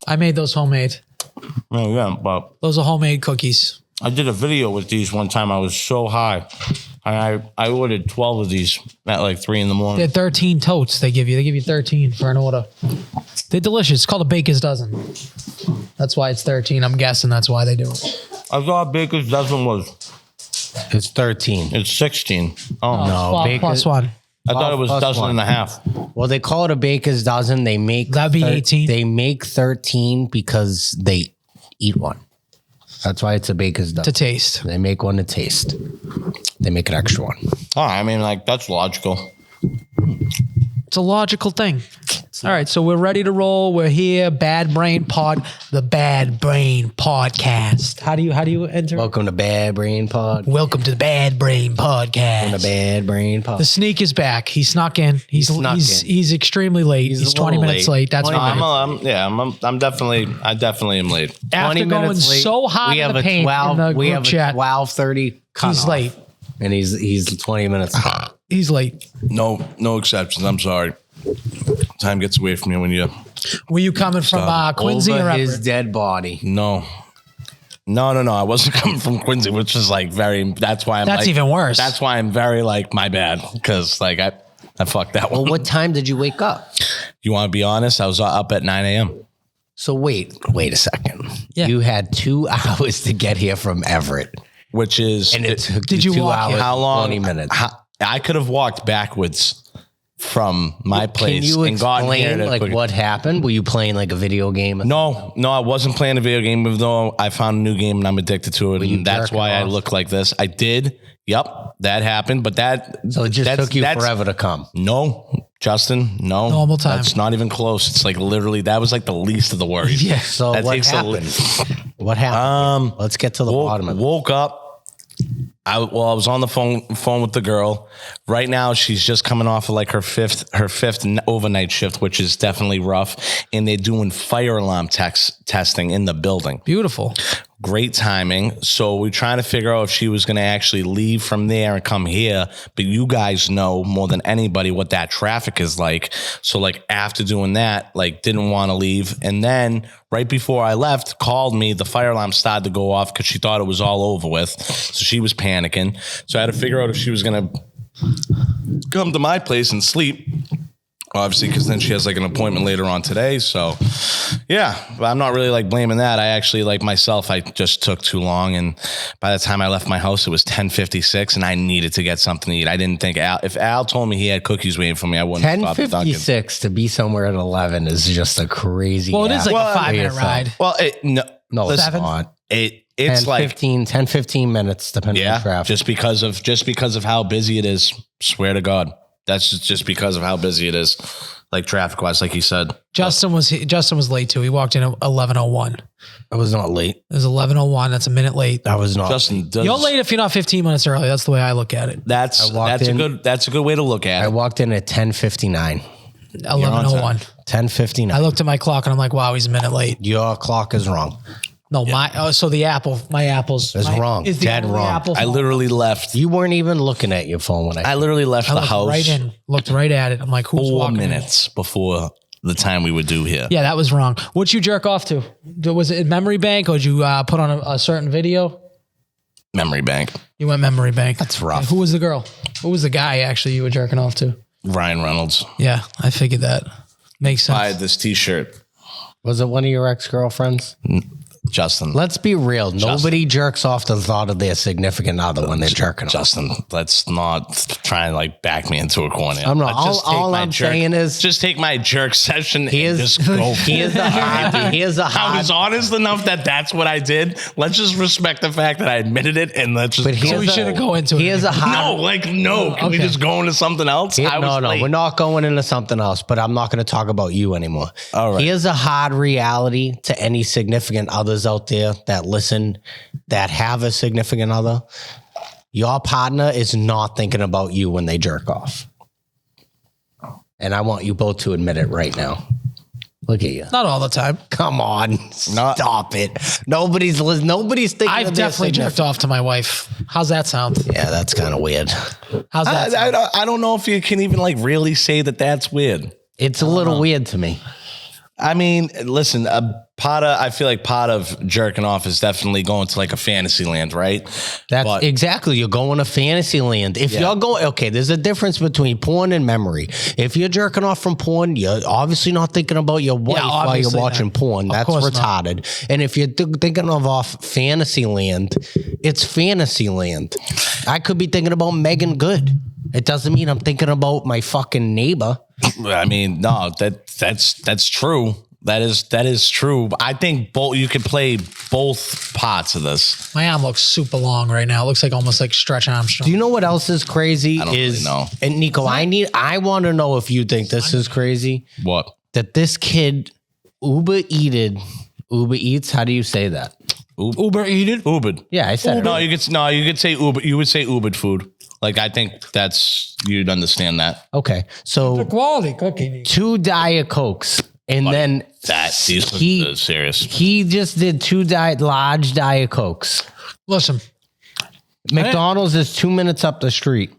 I made those homemade. Oh, yeah, but Those are homemade cookies. I did a video with these one time. I was so high. And I ordered 12 of these at like 3 in the morning. They're 13 totes they give you. They give you 13 for an order. They're delicious. It's called a baker's dozen. That's why it's 13. I'm guessing that's why they do it. I thought Baker's dozen was. It's 13. It's 16. Oh, no. Well, Baker's- plus one. I thought it was a plus dozen one. and a half. Well, they call it a baker's dozen. They make That'd be 18. They make 13 because they eat one. That's why it's a baker's dozen. To taste. They make one to taste. They make an extra one. Oh, I mean, like, that's logical. It's a logical thing. All right, so we're ready to roll. We're here. The Bad Brain Podcast. How do you enter? Welcome to Bad Brain Pod. Welcome to the Bad Brain Podcast. Welcome to Bad Brain Pod. The sneak is back. He snuck in. He's extremely late. He's a 20 little minutes late. late. That's fine. I'm definitely am late. After going so hot in the paint in the we group have chat, a 12:30 cutoff. he's late. And he's 20 minutes. He's late. No exceptions. I'm sorry. Time gets away from you when you. Were you coming from Quincy Over or his Everett? dead body. No. I wasn't coming from Quincy, which is like very. That's why I'm. That's like, even worse. That's why I'm very like my bad because like I fucked that one. Well, what time did you wake up? You want to be honest? I was up at 9 a.m. So wait a second. Yeah. You had 2 hours to get here from Everett. Which is And it took Did you 2 walk hours, here? how long? 20 minutes. I could have walked backwards from my place Can you and gotten here. explain like quick. what happened? Were you playing like a video game? No, I wasn't playing a video game, even though I found a new game and I'm addicted to it. you And that's jerking why I off? look like this. I did. Yep, that happened. But So it just took you forever to come. No, Justin, no. Normal time. That's not even close. It's like literally, that was like the least of the worries. Yeah. So That what takes a happened? What happened? Let's get to the bottom of it. Woke up. I was on the phone with the girl. Right now, she's just coming off of like her fifth overnight shift, which is definitely rough. And they're doing fire alarm testing in the building. Beautiful. Great timing. So we're trying to figure out if she was going to actually leave from there and come here. But you guys know more than anybody what that traffic is like. So like after doing that, like didn't want to leave. And then right before I left, called me. The fire alarm started to go off because she thought it was all over with. So she was panicking. So I had to figure out if she was going to come to my place and sleep. Obviously, because then she has like an appointment later on today. So, yeah, but I'm not really like blaming that. I actually, like myself, I just took too long. And by the time I left my house, it was 10:56 and I needed to get something to eat. I didn't think if Al told me he had cookies waiting for me, I wouldn't have stopped at Dunkin'. 10:56 to be somewhere at 11 is just a crazy. Well, it is like app. a 5-minute ride. Well, No, it's Seven? not. It's 10, 15 minutes depending on traffic. just because of how busy it is. Swear to God. That's just because of how busy it is, like traffic wise, like he said. Justin was late too. He walked in at 11:01. I was not late. It was 11:01. That's a minute late. I was not. Justin does. You're late if you're not 15 minutes early. That's the way I look at it. That's a good way to look at I it. walked in at 10:59. 11:01. 10:59. I looked at my clock and I'm like, wow, he's a minute late. Your clock is wrong. No, so the my apples It's wrong. Is the Dead only wrong. apple I literally left. You weren't even looking at your phone when I literally left I the looked house right in, looked right at it. I'm like, who's 4 walking in? minutes before the time we were due here. Yeah, that was wrong. What'd you jerk off to? Was it memory bank or did you put on a certain video? Memory bank. You went memory bank. That's rough. And who was the girl? Who was the guy actually you were jerking off to? Ryan Reynolds. Yeah, I figured that. Makes sense. I had this T-shirt. Was it one of your ex-girlfriends? Justin. Let's be real. Nobody jerks off the thought of their significant other when they're jerking off. Justin, let's not try and like back me into a corner. I'm not. Let's just take All my I'm saying is, just take my jerk session and just go. Here's a I was hard. honest enough that that's what I did. Let's just respect the fact that I admitted it, and let's just. But So we shouldn't go into it. Here's a hard. no. Can we Okay. just go into something else? No, we're not going into something else, but I'm not going to talk about you anymore. All right. Here's a hard reality to any significant others out there that listen, that have a significant other. Your partner is not thinking about you when they jerk off. And I want you both to admit it right now. Look at you. Not all the time. Come on. Stop it. Nobody's thinking I've of their definitely jerked off to my wife. How's that sound? Yeah, that's kind of weird. How's that sound? I don't know if you can even like really say that that's weird. It's a little weird to me. I mean, listen, I feel like part of jerking off is definitely going to like a fantasy land, right? That's exactly. You're going to fantasy land. If you're going, okay, there's a difference between porn and memory. If you're jerking off from porn, you're obviously not thinking about your wife while you're obviously watching not. porn. Of That's course retarded. And if you're thinking of off fantasy land, it's fantasy land. I could be thinking about Megan Good. It doesn't mean I'm thinking about my fucking neighbor. I mean, no, that's true. That is true. I think you could play both parts of this. My arm looks super long right now. It looks like almost like Stretch Armstrong. Do you know what else is crazy? I don't really know. And Nico, I want to know if you think this is crazy. What? That this kid Uber Eats. How do you say that? Uber eated? Ubered. Yeah, I said No, it. you could say Uber. You would say Ubered food. Like I think you'd understand that. Okay, so Quality cooking. 2 Diet Cokes, and then These are serious. he just did 2 large Diet Cokes. Listen, McDonald's is 2 minutes up the street.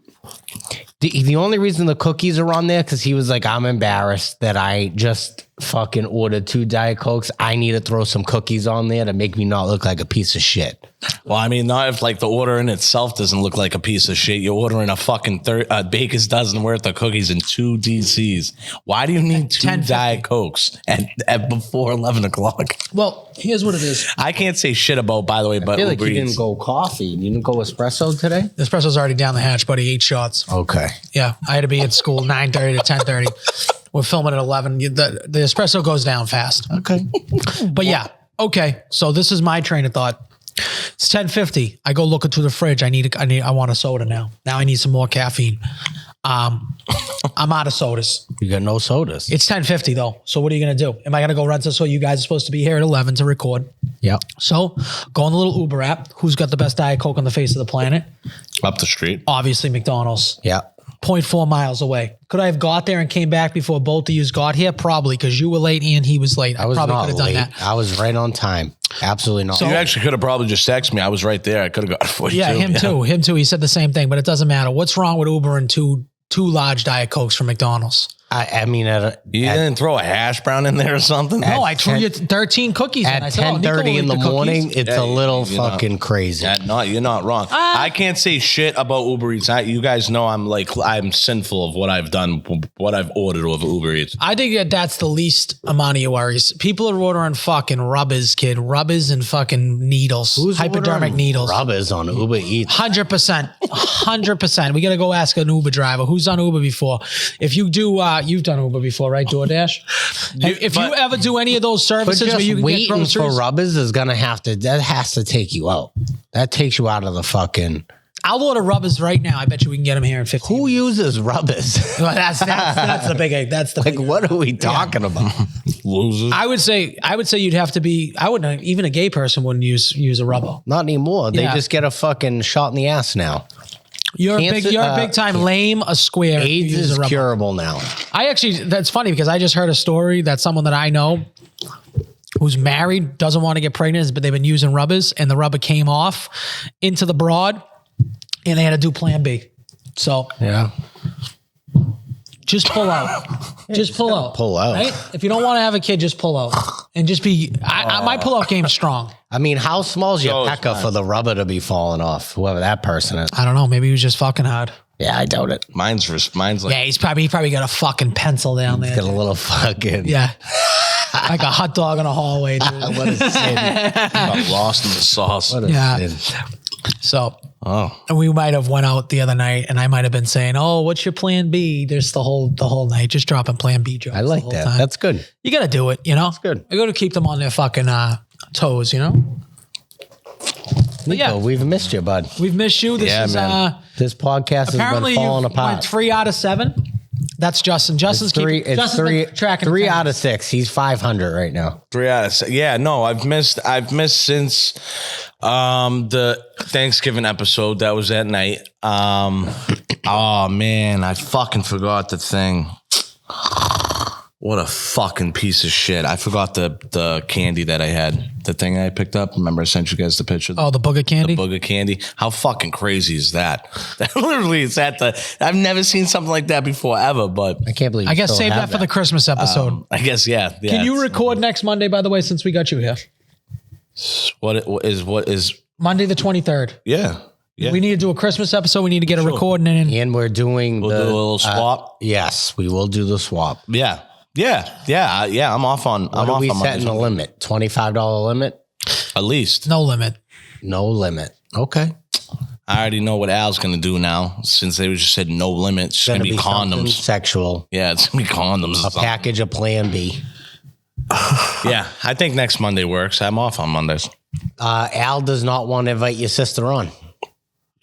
The only reason the cookies are on there because he was like, I'm embarrassed that I just fucking ordered 2 Diet Cokes. I need to throw some cookies on there to make me not look like a piece of shit. Well, I mean, not if like the order in itself doesn't look like a piece of shit. You're ordering a fucking baker's dozen worth of cookies and 2 DCs. Why do you need 2 10.50. Diet Cokes at before 11 o'clock? well, here's what it is. I can't say shit about, by the way, but I feel like Uber you Eats. didn't go coffee. You didn't go espresso today? The espresso's already down the hatch, buddy. 8 shots. Okay. Yeah, I had to be at school 9:30 to 10:30. We're filming at 11. The espresso goes down fast. Okay. But yeah, okay. So this is my train of thought. It's 10:50. I go look into the fridge. I want a soda now. Now I need some more caffeine. I'm out of sodas. You got no sodas. It's 10:50 though. So what are you gonna do? Am I gonna go rent a soda? You guys are supposed to be here at 11 to record. Yep. So go on the little Uber app. Who's got the best Diet Coke on the face of the planet? Up the street. Obviously McDonald's. Yep. 0.4 miles away. Could I have got there and came back before both of you got here? Probably, because you were late and he was late. I was probably not could have late. done that. I was right on time. Absolutely not. So- You actually could have probably just texted me. I was right there. I could have got it for you. Yeah, too. him too. He said the same thing, but it doesn't matter. What's wrong with Uber and two large Diet Cokes from McDonald's? I mean, You didn't throw a hash brown in there or something? No, I threw you 13 cookies in. at I said, oh, Nico 10:30 will in eat the cookies. morning, it's Yeah, a little you know. fucking crazy. You're not wrong. I can't say shit about Uber Eats. You guys know I'm sinful of what I've done, what I've ordered over Uber Eats. I think that's the least amount of your worries. People are ordering fucking rubbers, kid. Rubbers and fucking needles. Hypodermic ordering needles. Rubbers on Uber Eats. 100%. 100%. We got to go ask an Uber driver. Who's done Uber before? If you do, you've done Uber before, right? DoorDash? If you ever do any of those But services where just you can get waiting for groceries, rubbers is gonna that has to take you out. That takes you out of the fucking. I'll order rubbers right now. I bet you we can get them here in 15 Who uses rubbers? Well, that's the big. That's the Like, big. what are we talking about? Losers. I would say you'd have to be. I wouldn't. Even a gay person wouldn't use a rubber. Not anymore. They Yeah. just get a fucking shot in the ass now. You're Cancer- a big time lame, a square. if you AIDS use is a rubber. curable now. That's funny because I just heard a story that someone that I know who's married doesn't want to get pregnant, but they've been using rubbers and the rubber came off into the broad and they had to do plan B. So Yeah. just pull out. Just pull out. pull out. Right? If you don't want to have a kid, just pull out. And just be, my pull out game's strong. I mean, how small is your So is pecker for the rubber to be falling off? Whoever that person is. I don't know. Maybe he was just fucking hard. Yeah, I doubt it. Mine's like Yeah, he probably got a fucking pencil down there. Get a little fucking. Yeah. like a hot dog in a hallway, dude. What a sin. Got lost in the sauce. What a Yeah. sin. So Oh, we might have went out the other night, and I might have been saying, "Oh, what's your plan B?" There's the whole night, just dropping plan B jokes. I like the whole that. time. That's good. You got to do it, you know. That's good. You got to keep them on their fucking toes, you know. Nico, yeah. we've missed you, bud. We've missed you. This Yeah, is man. This podcast has apparently been falling you apart. went 3 out of 7. That's Justin. Justin's keeping. Justin's been tracking 3 out of attendance. 6. He's 500 right now. 3 out of 6. Yeah, no, I've missed since the Thanksgiving episode that was at night. Oh man, I fucking forgot the thing. What a fucking piece of shit. I forgot the candy that I had. The thing I picked up. Remember I sent you guys the picture? Oh, the booger candy. The booger candy. How fucking crazy is that? That literally is at the. I've never seen something like that before ever. But I can't believe. I guess save that for the Christmas episode. I guess yeah. Can you record next Monday? By the way, since we got you here, what is? Monday the 23rd. Yeah. Yeah. We need to do a Christmas episode. We need to get a recording in. And we're doing We'll do a little swap. Yes, we will do the swap. Yeah. I'm off on. What are we setting the limit? $25 limit? At least. No limit. No limit. Okay. I already know what Al's gonna do now since they just said no limit. It's gonna be something condoms. sexual. Yeah, it's gonna be condoms. A package of Plan B. Yeah, I think next Monday works. I'm off on Mondays. Al does not want to invite your sister on.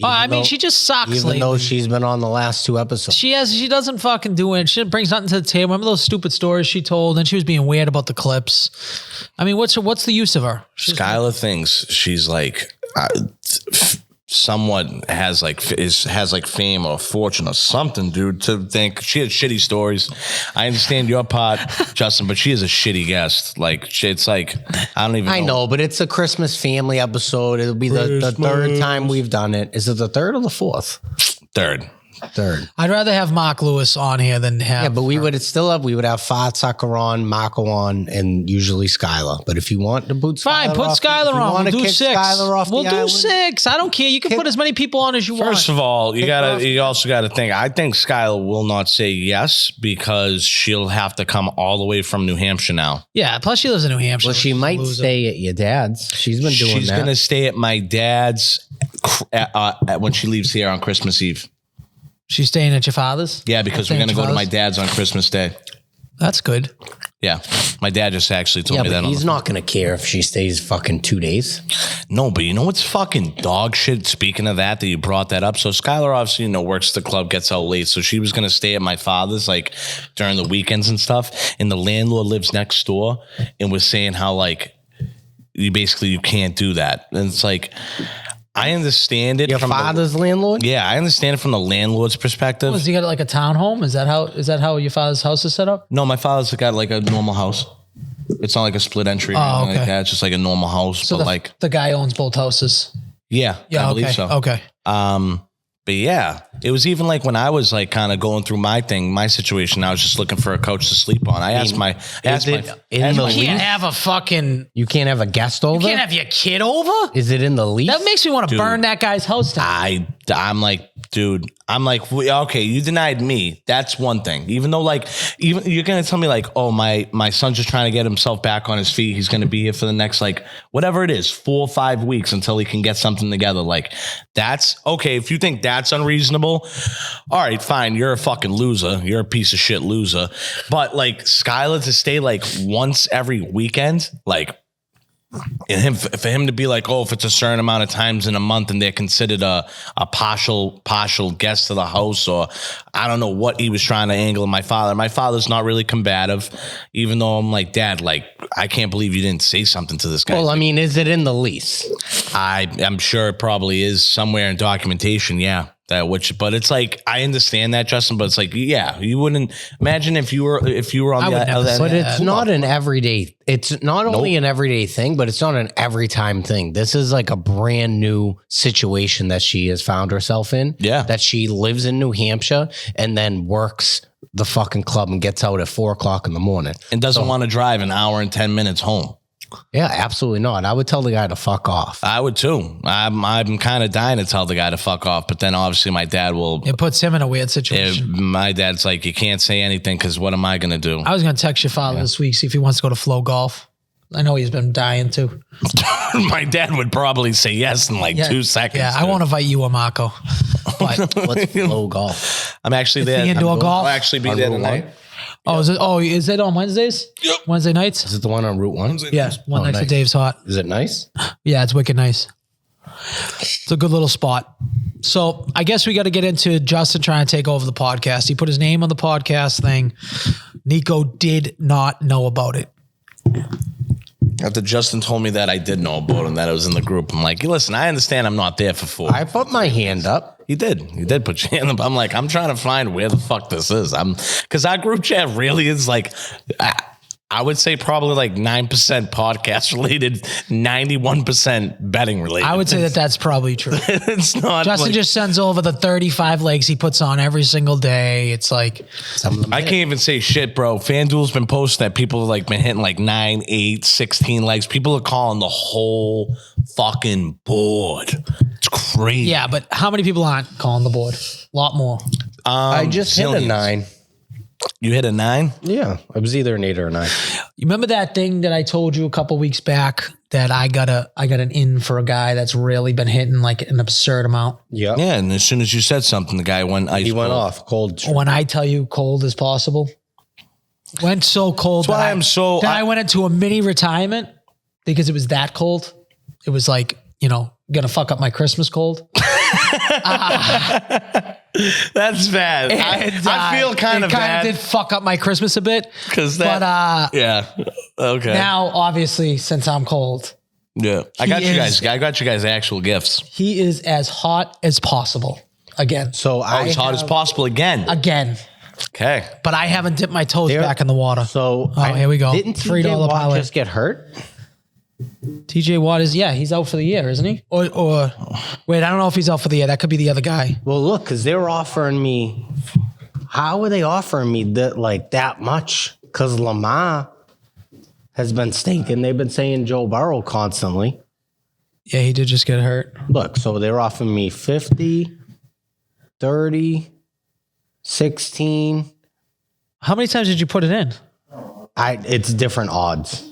I mean, she just sucks. Even lately. though she's been on the last 2 episodes. She doesn't fucking do it. She brings nothing to the table. Remember those stupid stories she told, and she was being weird about the clips. I mean, what's the use of her? Skylar thinks she's like somewhat has like fame or fortune or something, dude. To think she had shitty stories. I understand your part, Justin, but she is a shitty guest. Like it's like I don't even. I know, but it's a Christmas family episode. It'll be the 3rd time we've done it. Is it the 3rd or the 4th? 3rd. 3rd. I'd rather have Mark Lewis on here than have. Yeah, but we would have Fat Sucker on, Marco on, and usually Skylar. But if you want to boot Fine, Skylar put off, Skylar on. We'll do 6. Skylar off We'll the do island, 6. I don't care. You can put as many people on as you want. First of all, you also gotta think. I think Skylar will not say yes because she'll have to come all the way from New Hampshire now. Yeah. Plus, she lives in New Hampshire. Well, she might stay at your dad's. She's been doing She's that. gonna stay at my dad's when she leaves here on Christmas Eve. She's staying at your father's. Yeah, because we're gonna go to my dad's on Christmas Day. That's good. Yeah, my dad just actually told Yeah, me that. but he's not going to care if she stays fucking 2 days. No, but you know what's fucking dog shit? Speaking of that you brought that up. So Skylar obviously, works the club, gets out late. So she was going to stay at my father's like during the weekends and stuff. And the landlord lives next door and was saying how like you can't do that. And it's like, I understand it. Your father's landlord? Yeah, I understand it from the landlord's perspective. Has he got like a townhome? Is that how your father's house is set up? No, my father's got like a normal house. It's not like a split entry or anything like that. It's just like a normal house. So but the guy owns both houses. Yeah, I believe so. Okay. But yeah, it was even like when I was like kind of going through my situation, I was just looking for a couch to sleep on. I asked my, You can't have a fucking. You can't have a guest over? You can't have your kid over? Is it in the lease? That makes me want to burn that guy's house down. I'm like, dude, okay, you denied me. That's one thing. Even though even you're going to tell me like, oh, my son's just trying to get himself back on his feet. He's going to be here for the next, like, whatever it is, 4 or 5 weeks until he can get something together. Like, that's okay. If you think that's unreasonable, all right, fine. You're a fucking loser. You're a piece of shit loser. But like Skylar to stay like once every weekend, like, and for him to be like, oh, if it's a certain amount of times in a month and they're considered a partial guest to the house, or I don't know what he was trying to angle my father. My father's not really combative, even though I'm like, Dad, like, I can't believe you didn't say something to this guy. Well, I mean, is it in the lease? I'm sure it probably is somewhere in documentation. Yeah. But it's like, I understand that, Justin, but it's like, yeah, you wouldn't imagine if you were on the other end. But it's not an everyday. It's not only an everyday thing, but it's not an every time thing. This is like a brand new situation that she has found herself in. Yeah. That she lives in New Hampshire and then works the fucking club and gets out at 4 o'clock in the morning. And doesn't want to drive an hour and 10 minutes home. Yeah, absolutely not. I would tell the guy to fuck off. I would too. I'm kind of dying to tell the guy to fuck off, but then obviously my dad will. It puts him in a weird situation. My dad's like, you can't say anything because what am I going to do? I was going to text your father this week, see if he wants to go to Flow Golf. I know he's been dying to. My dad would probably say yes in like 2 seconds. Yeah, I want to invite you or Marco. But What's Flow Golf? I'm actually there. the indoor golf? I'll actually be there tonight. is it on Wednesdays? Yep. Wednesday nights? Is it the one on Route 1? Yeah, one next to nice. Dave's Hot. Is it nice? Yeah, it's wicked nice. It's a good little spot. So I guess we got to get into Justin trying to take over the podcast. He put his name on the podcast thing. Nico did not know about it. After Justin told me that I did know about him, that it was in the group. I'm like, listen, I understand I'm not there for 4. I put my hand up. You did put your hand up. I'm like, I'm trying to find where the fuck this is. Because our group chat really is like, I would say probably like 9% podcast related, 91% betting related. I would say that that's probably true. It's not. Justin like, just sends over the 35 legs he puts on every single day. It's like, Some of them I can't even say shit, bro. FanDuel's been posting that people have like been hitting like 9, 8, 16 legs. People are calling the whole fucking board. It's crazy. yeah, but how many people aren't calling the board? A lot more. I just hit a zillions. 9. You hit a 9? Yeah, it was either an 8 or a 9. You remember that thing that I told you a couple weeks back that I got an in for a guy that's really been hitting like an absurd amount? Yeah. Yeah, and as soon as you said something, the guy went ice. He went cold. off cold. When I tell you cold as possible, went so cold. That's why I'm so. Then I went into a mini retirement because it was that cold. It was like, gonna fuck up my Christmas cold. That's bad. I feel kind of It kind bad. of did fuck up my Christmas a bit. Because that. But yeah. Okay. now, obviously, since I'm cold, yeah. I he got you is- guys. I got you guys actual gifts. he is as hot as possible. Again. So I As hot as possible again. Again. Okay. But I haven't dipped my toes There- back in the water. So here we go. Didn't $3 TJ Watt parlay. just get hurt? TJ Watt he's out for the year, isn't he? Or wait, I don't know if he's out for the year. That could be the other guy. Well, look, because they were offering me. How are they offering me that much? Because Lamar has been stinking. They've been saying Joe Burrow constantly. Yeah, he did just get hurt. Look, so they're offering me 50, 30, 16. How many times did you put it in? It's different odds.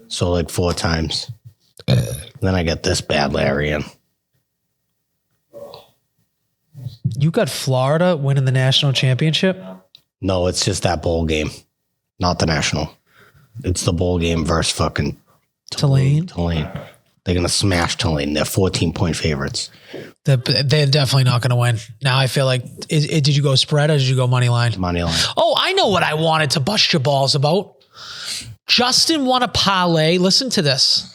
So like 4 times. Then I get this bad Larry in. You got Florida winning the national championship? No, it's just that bowl game, not the national. It's the bowl game versus fucking Tulane? Tulane. They're gonna smash Tulane. They're 14-point favorites. They're definitely not going to win. Now I feel like, did you go spread or did you go money line? Money line. Oh, I know what I wanted to bust your balls about. Justin won a parlay. Listen to this.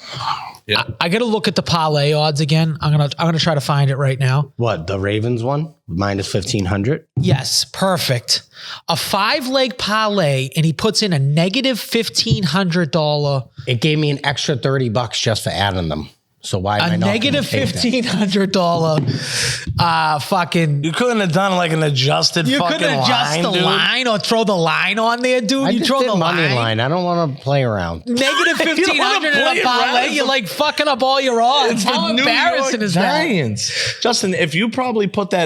Yeah. I got to look at the parlay odds again. I'm gonna try to find it right now. What, the Ravens one? Minus 1,500? Yes, perfect. A 5-leg parlay, and he puts in a negative $1,500. It gave me an extra $30 just for adding them. So why am I A not negative gonna take that? $1,500 fucking. You couldn't have done like an adjusted You fucking could adjust line, the dude. line or throw the line on there, dude. I You just throw did the money line. I don't want to play around. Negative You don't wanna 1,500 play in a it parlay. around. You're like fucking up all your odds. How New embarrassing York is that? Giants. Justin, if you probably put them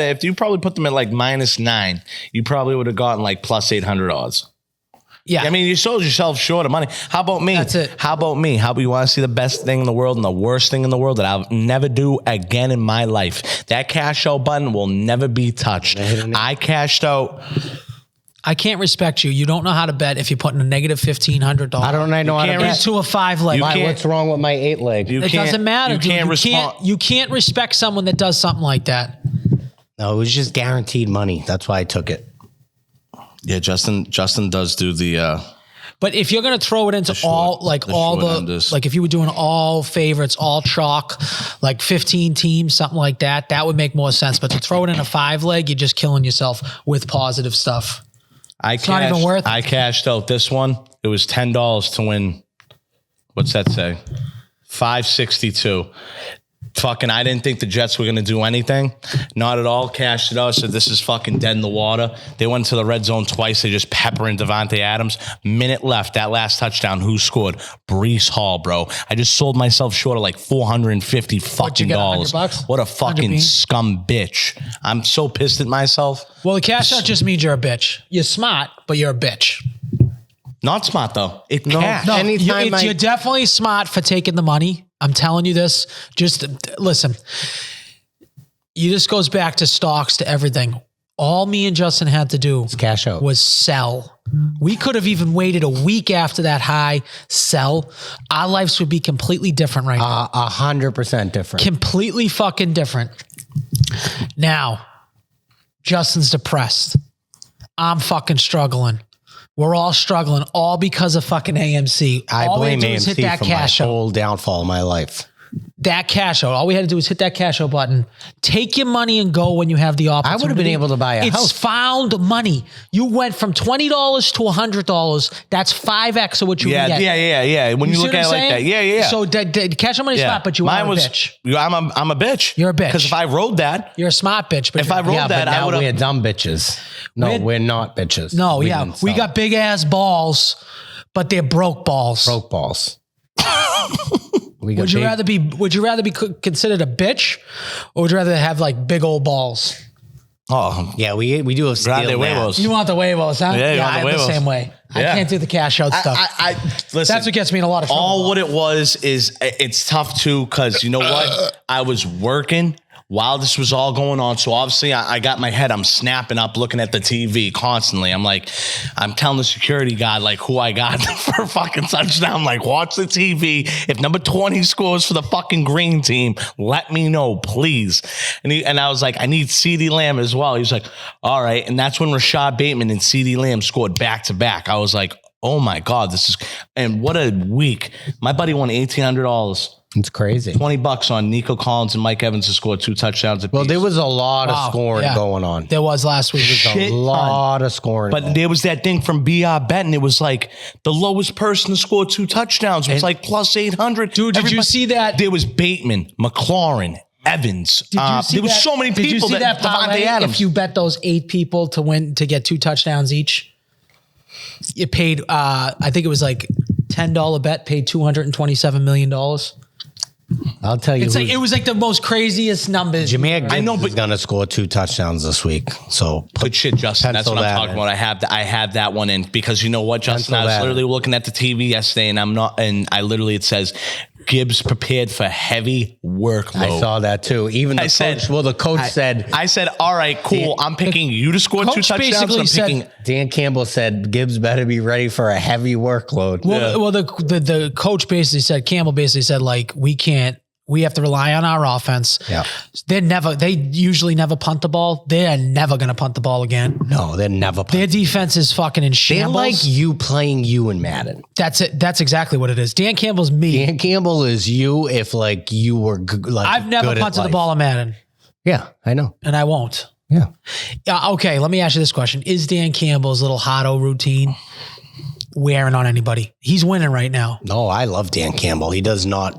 at like -9, you probably would have gotten like plus 800 odds. Yeah. I mean, you sold yourself short of money. How about me? That's it. How about me? How about you want to see the best thing in the world and the worst thing in the world that I'll never do again in my life? That cash out button will never be touched. I cashed out. I can't respect you. You don't know how to bet if you're putting a negative $1,500. I don't know how to can't bet. into a 5-leg. Why, can't- what's wrong with my 8-leg? You It can't- doesn't matter, You dude. can't respond. You can't respect someone that does something like that. No, it was just guaranteed money. That's why I took it. Yeah, Justin does do the. But if you're gonna throw it into short all end is- like if you were doing all favorites, all chalk, like 15 teams, something like that, that would make more sense. But to throw it in a 5-leg, you're just killing yourself with positive stuff. It's not even worth it. I cashed out this one. It was $10 to win. What's that say? 562. Fucking, I didn't think the Jets were going to do anything. Not at all. Cashed it out. Said this is fucking dead in the water. They went to the red zone twice. They just peppering Devontae Adams. Minute left. That last touchdown. Who scored? Breece Hall, bro. I just sold myself short of like $450 fucking dollars. What a fucking scum bitch. I'm so pissed at myself. Well, the cash out just means you're a bitch. You're smart, but you're a bitch. Not smart though. It No, cash. no. Anytime you're definitely smart for taking the money. I'm telling you this. Just listen. You just goes back to stocks, to everything. All me and Justin had to do cash out. was sell. We could have even waited a week after that high, sell. Our lives would be completely different right now. 100% different. Completely fucking different. Now, Justin's depressed. I'm fucking struggling. We're all struggling, all because of fucking AMC. I all blame we had to do is hit AMC that for cash my out. whole downfall of my life. That cash out. All we had to do was hit that cash out button. Take your money and go when you have the opportunity. I would have been able to buy a house. It's found money. You went from $20 to $100. That's 5x of what you Yeah, can get. yeah. When you see look what at it I'm like that, saying? yeah. So cash out money's smart, but you are a bitch. I'm a bitch. You're a bitch. Because if I rode that, You're a smart bitch. But if I rode Yeah, that, but I now would we're have. dumb bitches. No, we're not bitches. no, We yeah, didn't we sell. got big ass balls, but they're broke balls. broke balls. We got Would you big- rather be considered a bitch, or would you rather have like big old balls? Oh, Yeah, we do have Grande steel huevos. You want the huevos, huh? Yeah, you want the I'm the huevos. same way. I Yeah. can't do the cash out stuff. I listen. That's what gets me in a lot of trouble. All what it was is it's tough too because you know what? I was working while this was all going on. So obviously I got my head, I'm snapping up, looking at the TV constantly. I'm like, I'm telling the security guy like who I got for a fucking touchdown. I'm like, watch the TV. If number 20 scores for the fucking green team, let me know, please. And I was like, I need CeeDee Lamb as well. He's like, all right. And that's when Rashad Bateman and CeeDee Lamb scored back to back. I was like, oh my God, and what a week. My buddy won $1,800. It's crazy. $20 on Nico Collins and Mike Evans to score 2 touchdowns apiece. Well, there was a lot Wow, of scoring yeah. going on. There was last week. A lot of scoring. But there was that thing from BR Benton. It was like the lowest person to score 2 touchdowns was like plus 800. Dude, did you see that? There was Bateman, McLaurin, Evans. Did you see there was that? so many Did you people see that Devontae parlay? Adams. If you bet those 8 people to get 2 touchdowns each, you paid. I think it was like $10 bet paid $227 million. I'll tell you, It's like it was like the most craziest numbers. Jameer Gibbs I know, is but- going to score 2 touchdowns this week. So Good shit, Justin. That's Pencil what I'm that talking in. about. I have that one in because you know what, Justin? Pencil I was that literally in. looking at the TV yesterday, and I literally it says Gibbs prepared for heavy workload. I saw that too. Even the coach said, I said, all right, cool. I'm picking you to score 2 coach touchdowns. basically I'm said- picking. Dan Campbell said Gibbs better be ready for a heavy workload. Well, the coach basically said, Campbell basically said, like, we have to rely on our offense. Yeah. They usually never punt the ball. They're never going to punt the ball again. No, they're never. Their defense is fucking in They're shambles. like you playing you in Madden. That's it. That's exactly what it is. Dan Campbell's me. Dan Campbell is you if like you were I've never good at punted the life. ball in Madden, Yeah, I know. and I won't. Yeah. Okay, let me ask you this question. Is Dan Campbell's little hotto routine wearing on anybody? He's winning right now. No, I love Dan Campbell. He does not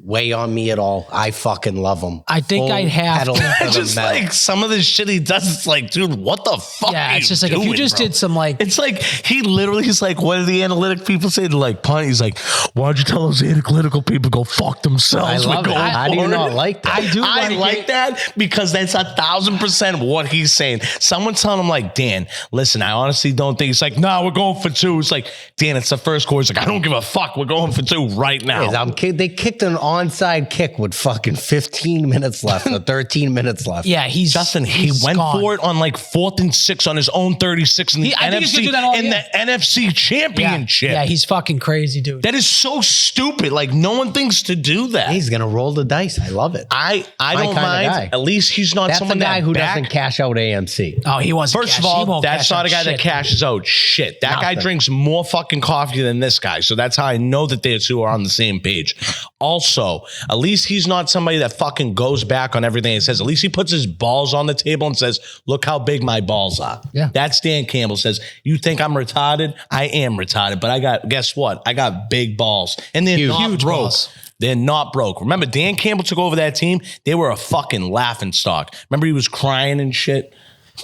weigh on me at all. I fucking love him. I think Full I'd have pedal to- the Just metal. like some of the shit he does, it's like, dude, what the fuck? Yeah, are it's you just like if you doing, just bro? did some like It's like he literally is like, what do the analytic people say to like punt? He's like, why don't you tell those analytical people to go fuck themselves? I love We're it. going How do you forward. not like that? I do I like like it. that because that's 1,000% what he's saying. Someone's telling him like, Dan, listen, I honestly don't think it's like, nah, we're going for 2. It's like, Dan, it's the first quarter. It's like, I don't give a fuck. We're going for 2 right now. They kicked an onside kick with fucking 15 minutes left or 13 minutes left. yeah, he's Justin, he he's went gone. for it on like 4th and 6 on his own 36 in the I think he's gonna NFC do that all in year. the NFC Yeah, Championship. yeah, he's fucking crazy, dude. That is so stupid. Like no one thinks to do that. He's gonna roll the dice. I love it. I My don't kinda mind. guy. At least he's not That's someone the guy that who back- doesn't cash out AMC. Oh, he wants. First of all, that's not a guy that cashes out shit. That guy Nothing. drinks more fucking coffee than this guy. So that's how I know that they two are on the same page. Also, at least he's not somebody that fucking goes back on everything he says. At least he puts his balls on the table and says, look how big my balls are. Yeah. That's Dan Campbell says, you think I'm retarded? I am retarded. But guess what? I got big balls. And they're not Huge broke. balls. They're not broke. Remember, Dan Campbell took over that team. They were a fucking laughing stock. Remember, he was crying and shit.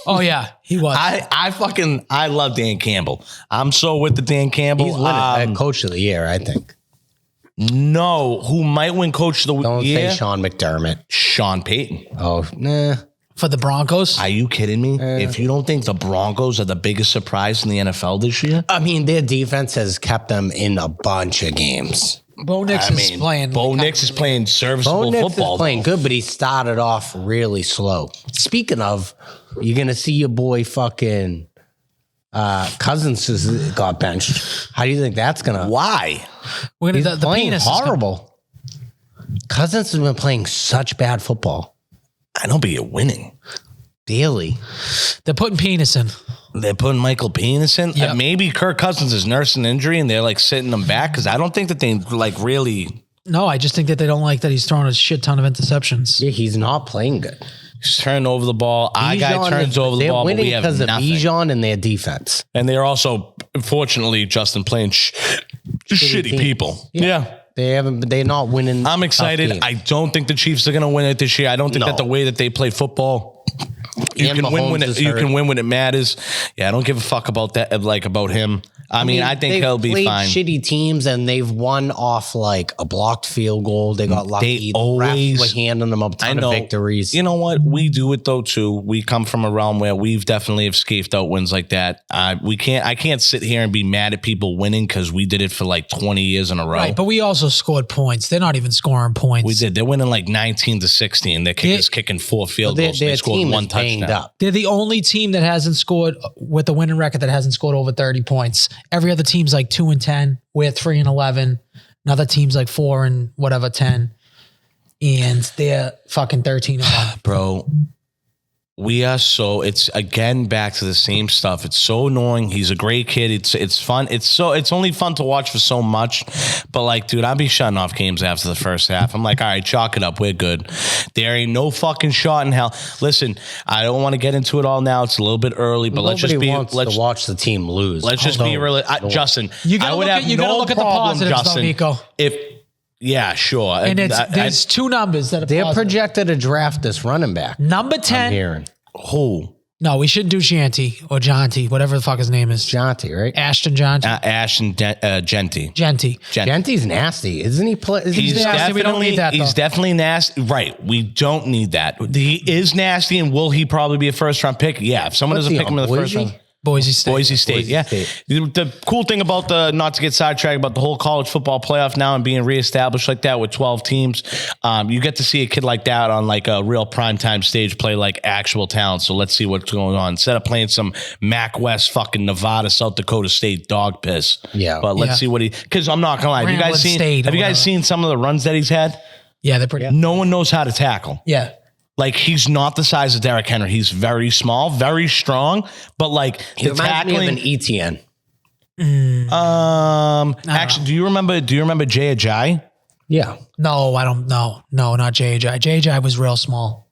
Oh yeah, he was. I love Dan Campbell. I'm so with the Dan Campbell. He's winning coach of the year, I think. No, who might win coach of the Don't year? say Sean McDermott. Sean Payton. Oh, nah. For the Broncos. Are you kidding me? If you don't think the Broncos are the biggest surprise in the NFL this year, I mean, their defense has kept them in a bunch of games. Bo Nix is playing. Bo Nix is playing serviceable Bo Nix football. is playing good, but he started off really slow. Speaking of, you're going to see your boy fucking Cousins got benched. How do you think that's going to... Why? We're gonna, He's playing horrible. Cousins has been playing such bad football. I know, but you're winning. Daily. They're putting penis in. They're putting Michael Penis in. Yep. Maybe Kirk Cousins is nursing injury and they're like sitting him back because I don't think that they like really. No, I just think that they don't like that he's throwing a shit ton of interceptions. Yeah, he's not playing good. He's turning over the ball. Our guy turns over the ball, but we have because of nothing. Bijan and their defense. And they're also, unfortunately, Justin, playing shitty teams. people. Yeah. They're not winning. I'm excited. I don't think the Chiefs are going to win it this year. I don't think that the way that they play football, you And can win when Mahomes it, you is can hurt. win when it matters. Yeah, I don't give a fuck about that. Like about him. I mean, I think they've he'll be played fine. Shitty teams and they've won off like a blocked field goal. They got lucky. The refs were handing them a ton of victories. You know what? We do it though too. We come from a realm where we've definitely have scaped out wins like that. I can't sit here and be mad at people winning because we did it for like 20 years in a row. Right, but we also scored points. They're not even scoring points. We did. They're winning like 19-16. Their kicker's kicking 4 field goals. They scored team 1 is banged touchdown. up. They're the only team that hasn't scored with a winning record that hasn't scored over 30 points. Every other team's like 2-10. We're 3-11. Another team's like 10. And they're fucking 13-1. Bro, we are so, it's again back to the same stuff. It's so annoying. He's a great kid. It's fun. It's only fun to watch for so much. But like, dude, I'd be shutting off games after the first half. I'm like, all right, chalk it up. We're good. There ain't no fucking shot in hell. Listen, I don't want to get into it all now. It's a little bit early, but let's Nobody just be wants to watch the team lose. Let's just be really Justin. You gotta I would look have at- you gotta no look at the problem, positives, though, Justin, Nico. Yeah, sure. And there's two numbers that are They're positive. projected to draft this running back. Number I'm 10. hearing. who? No, we shouldn't do Shanty or Jonty, whatever the fuck his name is. Jonty, right? Ashton Jonty. Ash and Genty. Genty. Genty's nasty. Isn't he? He's nasty. We don't need that, He's though. definitely nasty. Right. We don't need that. He is nasty, and will he probably be a first round pick? Yeah. If someone What's doesn't he pick him on, in the first Boise? round. Boise State. Boise State, yeah. State. The cool thing about not to get sidetracked, about the whole college football playoff now and being reestablished like that with 12 teams, you get to see a kid like that on like a real primetime stage play like actual talent. So let's see what's going on. Instead of playing some Mac West fucking Nevada, South Dakota State dog piss. Yeah. But let's see what because I'm not going to lie. Have you guys Grambling State or have you guys whatever. seen some of the runs that he's had? Yeah, they're pretty. No one knows how to tackle. Yeah. Like he's not the size of Derrick Henry. He's very small, very strong, but like He the reminds me of tackling. an ETN. Actually, do you remember Jay Ajayi? Yeah. No, I don't know. No, not J.J. J.J. was real small.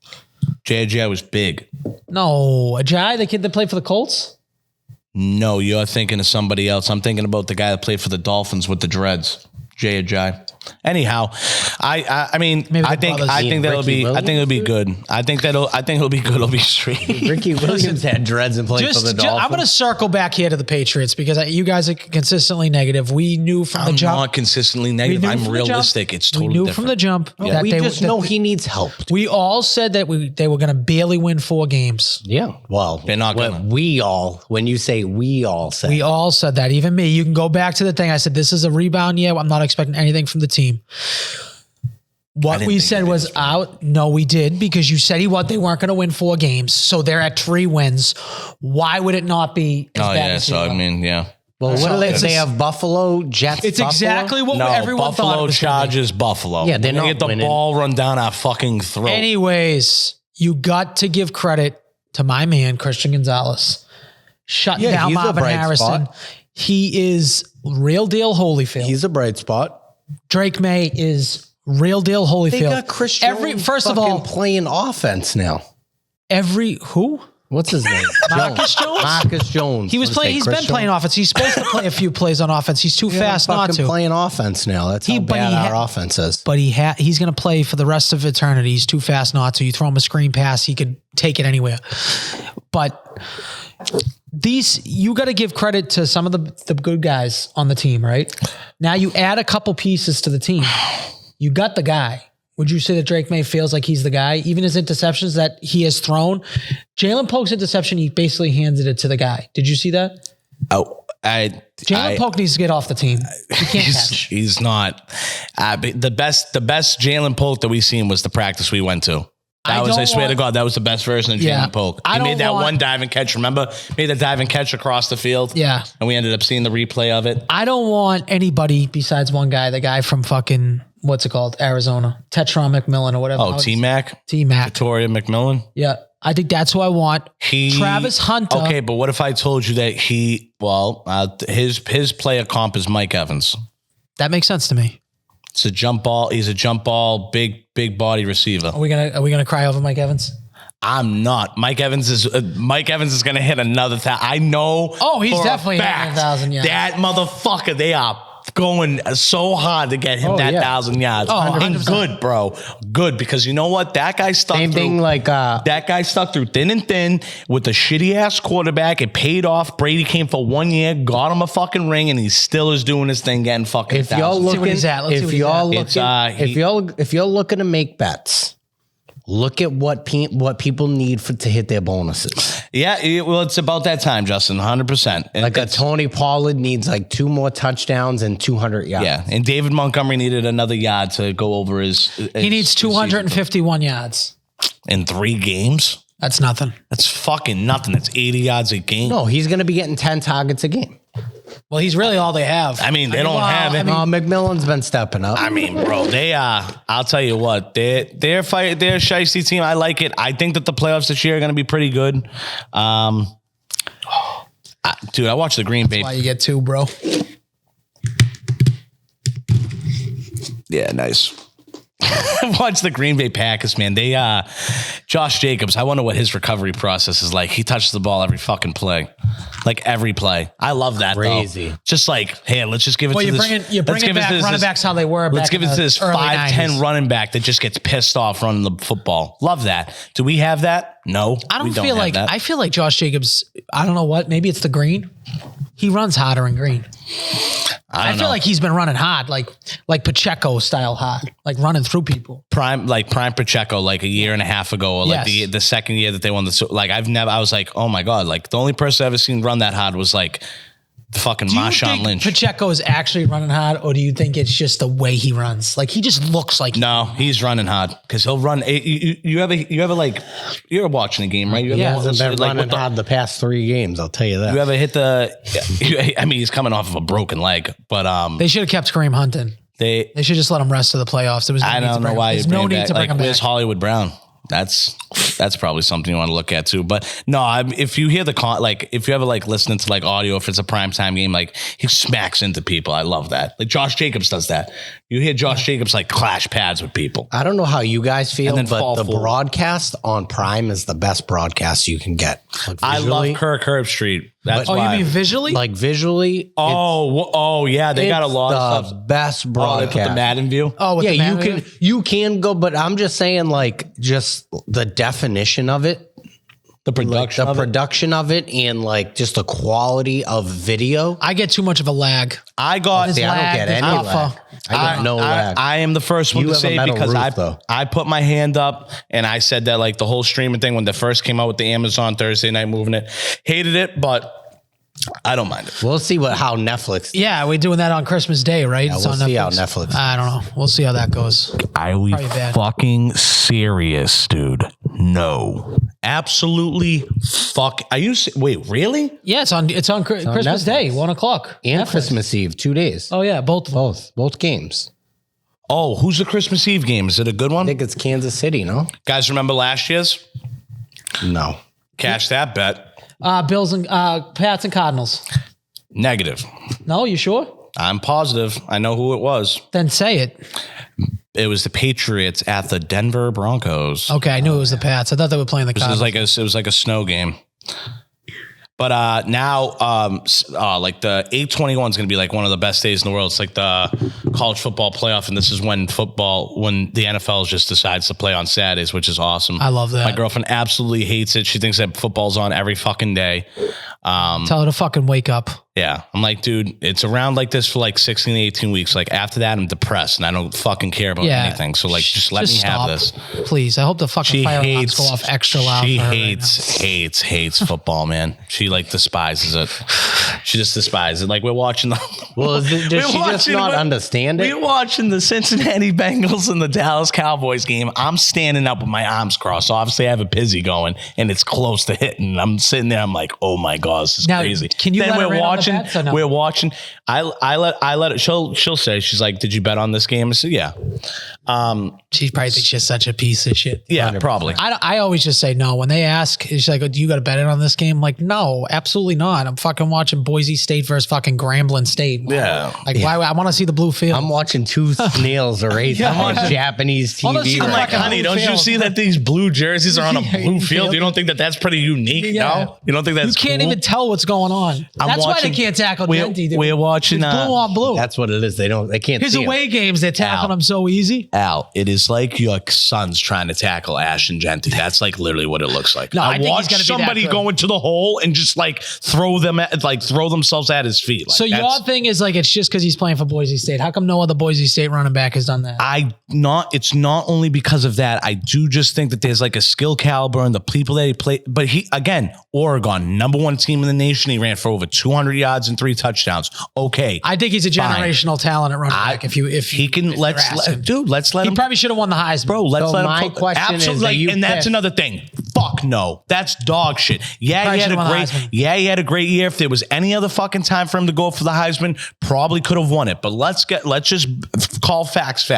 Jay Ajayi was big. No, Ajayi, the kid that played for the Colts? No, you're thinking of somebody else. I'm thinking about the guy that played for the Dolphins with the dreads, Jay Ajayi. Anyhow, I mean, Maybe I the think brothers. that'll Ricky be. I think it'll be good. I think it'll be good. It'll be straight. Ricky Williams had dreads and played for the Dolphins. I'm going to circle back here to the Patriots because you guys are consistently negative. We knew from the I'm jump. not consistently negative. We knew I'm from the jump. realistic. It's totally We knew different. from the jump that we they just know he needs help. We all said that they were going to barely win 4 games. Yeah. Well, They're not what gonna. when you say we all said. We all said that. Even me. You can go back to the thing. I said this is a rebound year. I'm not expecting anything from the team. What didn't we think said they was out. No, we did because you said they weren't going to win 4 games. So they're at 3 wins. Why would it not be? As Oh bad yeah. as So I 0? mean, yeah. well, what do they? it's They a- have Buffalo Jets. It's Buffalo? exactly what No, everyone thought. It Buffalo was gonna be. Chargers, Buffalo. Yeah, they're We're gonna not get the winning. ball run down our fucking throat. Anyways, you got to give credit to my man Christian Gonzalez, shutting down he's a Marvin bright Harrison. spot. He is real deal Holyfield. He's a bright spot. Drake May is real deal Holyfield. They got Christian. First of all, playing offense now. who? What's his name? Marcus Jones? Marcus Jones. He was What playing. is He's it, been Chris playing Jones? offense. He's supposed to play a few plays on offense. He's too fast not fucking to. playing offense now. That's how But bad he our offense is. But he's going to play for the rest of eternity. He's too fast not to. You throw him a screen pass, he could take it anywhere. But you got to give credit to some of the good guys on the team, right? Now you add a couple pieces to the team. You got the guy. Would you say that Drake May feels like he's the guy? Even his interceptions that he has thrown, Jalen Polk's interception, he basically handed it to the guy. Did you see that? Oh, Jalen Polk needs to get off the team. He can't catch. He's not. The best Jalen Polk that we seen was the practice we went to. I swear to God, that was the best version of Jalen Polk. He made that one dive and catch. Remember? Made that dive and catch across the field. Yeah. And we ended up seeing the replay of it. I don't want anybody besides one guy, the guy from fucking, what's it called? Arizona. Tetron McMillan or whatever. Oh, T-Mac? T-Mac. Victoria McMillan? Yeah. I think that's who I want. Travis Hunter. Okay, but what if I told you that his player comp is Mike Evans? That makes sense to me. It's a jump ball. He's a jump ball, big body receiver. Are we gonna cry over Mike Evans? I'm not. Mike Evans is gonna hit another 1,000. I know. Oh, he's for a definitely hitting fact 1,000 yards. That motherfucker, they are going so hard to get him 1,000 yards. Oh, and 100%. good, bro. Good, because you know what? That guy stuck Same through. thing like That guy stuck through thin and thin with a shitty ass quarterback. It paid off. Brady came for 1 year, got him a fucking ring, and he still is doing his thing, getting fucking. if y'all Let's see what looking, he's at. Let's see what he's at. if y'all looking to make bets, look at what people need to hit their bonuses. Yeah, well, it's about that time, Justin. 100%. Like a Tony Pollard needs like 2 more touchdowns and 200 yards. Yeah, and David Montgomery needed another yard to go over his. He needs 251 yards. In 3 games. That's nothing. That's fucking nothing. That's 80 yards a game. No, he's going to be getting 10 targets a game. Well, he's really all they have. I mean, they don't have it. McMillan's been stepping up. I mean, bro, they are. I'll tell you what, they're a shiesty team. I like it. I think that the playoffs this year are going to be pretty good. Dude, I watched the Green Bay. That's why you get 2, bro. Yeah, nice. Watch the Green Bay Packers, man. They Josh Jacobs, I wonder what his recovery process is like. He touches the ball every fucking play. Like every play. I love that. Crazy. Though. Just like, hey, let's just give it to this. You're bringing back running backs how they were. Let's back give it to this early 5'10" 90s. running back that just gets pissed off running the football. Love that. Do we have that? No. I we feel have like that. I feel like Josh Jacobs. I don't know what. Maybe it's the green. He runs harder in green. I feel like he's been running hard, like Pacheco style hard, like running through people. Prime Pacheco, like a year and a half ago, or like the second year that they won the. Like I was like, oh my god, like the only person I've ever seen run that hard was like the fucking Marshawn Lynch. Pacheco is actually running hard, or do you think it's just the way he runs? Like he just looks like. No, he's running hard because he'll run. You ever like you're watching a game, right? He hasn't been running hard the past 3 games. I'll tell you that. You ever hit the? I mean, he's coming off of a broken leg, but they should have kept Kareem Hunting. They should just let him rest to the playoffs. There was no I need don't to know bring why him. you There's bring no him need back. to bring Like, him where's back. Hollywood Brown? That's probably something you want to look at too. But no, if you hear if you ever like listening to like audio, if it's a primetime game, like he smacks into people. I love that. Like Josh Jacobs does that. You hear Josh Jacobs like clash pads with people. I don't know how you guys feel, And then fall but the forward. broadcast on Prime is the best broadcast you can get. Like I visually, love Kirk Herbstreit. That's Oh, why. you mean visually? like visually. Oh yeah, they got a lot of the stuff. best Oh, they broadcast. put the Madden view. oh, with Yeah, the you can go, but I'm just saying, like, just the definition of it, The like production. the of it. production of it, and like just the quality of video. I get too much of a lag. I got. His See, I don't lag, get his any alpha. lag. I got no lag. I am the first one You to have a say metal because roof, though. I put my hand up and I said that like the whole streaming thing when they first came out with the Amazon Thursday night moving it, hated it, but I don't mind it. We'll see how Netflix. Yeah, we're doing that on Christmas Day, right? Yeah, It's we'll on see how Netflix. I don't know. We'll see how that goes. Are we Probably bad. fucking serious, dude? No. Absolutely fuck. Are you wait, really? Yeah, it's on Christmas Netflix. Day, 1:00. And Netflix. Christmas Eve, 2 days. Oh yeah, both. Both games. Oh, who's the Christmas Eve game? Is it a good I one? think it's Kansas City, no? Guys, remember last year's? No. Cash that bet. Bills and Pats and Cardinals. Negative. No, you sure? I'm positive. I know who it was. Then say it. It was the Patriots at the Denver Broncos. Okay, I knew it was the Pats. I thought they were playing the Cardinals. It was like a snow game. But now, like the 8/21 is going to be like one of the best days in the world. It's like the college football playoff, and this is when the NFL just decides to play on Saturdays, which is awesome. I love that. My girlfriend absolutely hates it. She thinks that football's on every fucking day. Tell her to fucking wake up. Yeah. I'm like, dude, it's around like this for like 16 to 18 weeks. Like after that, I'm depressed and I don't fucking care about anything. So like, just let me stop. have this. Please. I hope the fucking fire alarms go off extra loud. She for her hates football, man. She like despises it. She just despises it. Like we're watching Well, does she just not understand it? We're watching the Cincinnati Bengals and the Dallas Cowboys game. I'm standing up with my arms crossed. Obviously, I have a pizzy going and it's close to hitting. I'm sitting there. I'm like, oh my God, this is now, crazy. Can you then let we're her in on the watching. bets or no? We're watching. I let it. She'll say, she's like, did you bet on this game? I said, yeah. She probably thinks she's such a piece of shit. Yeah, 100%. probably. I always just say no. When they ask, she's like, do you got to bet it on this game? I'm like, no, absolutely not. I'm fucking watching Boise State versus fucking Grambling State. Yeah. Like, why? I want to see the blue field. I'm watching two snails race on Japanese Well, let's TV. see the I'm like, fucking honey, blue don't you field. see that these blue jerseys are on a blue field? You don't think that that's pretty unique? Yeah. No? You don't think that's You can't cool? even tell what's going on. That's why they can't tackle Genty, dude. We're watching. It's blue on blue. That's what it is. They can't His see 'em. away games, they're tackling Al. him so easy. Al, it is like your son's trying to tackle Ash and Genty. That's like literally what it looks like. No, I think he's watched gonna be that somebody good. go into the hole and just like throw themselves at his feet. Like, So your thing is like, it's just because he's playing for Boise State. How come no other Boise State running back has done that? It's not only because of that. I do just think that there's like a skill caliber and the people that he played. But he, again, Oregon, #1 team in the nation. He ran for over 200 yards and 3 touchdowns. Okay. I think he's a generational talent at running back. If he can, let's let he him. probably should have won the Heisman. Bro, let's So let my him. question is, are you and that's pissed? another thing. Fuck no, that's dog shit. Yeah, Probably he had should've a won the great. Heisman. Yeah, he had a great year. If there was any other fucking time for him to go for the Heisman, probably could have won it. But let's just call facts.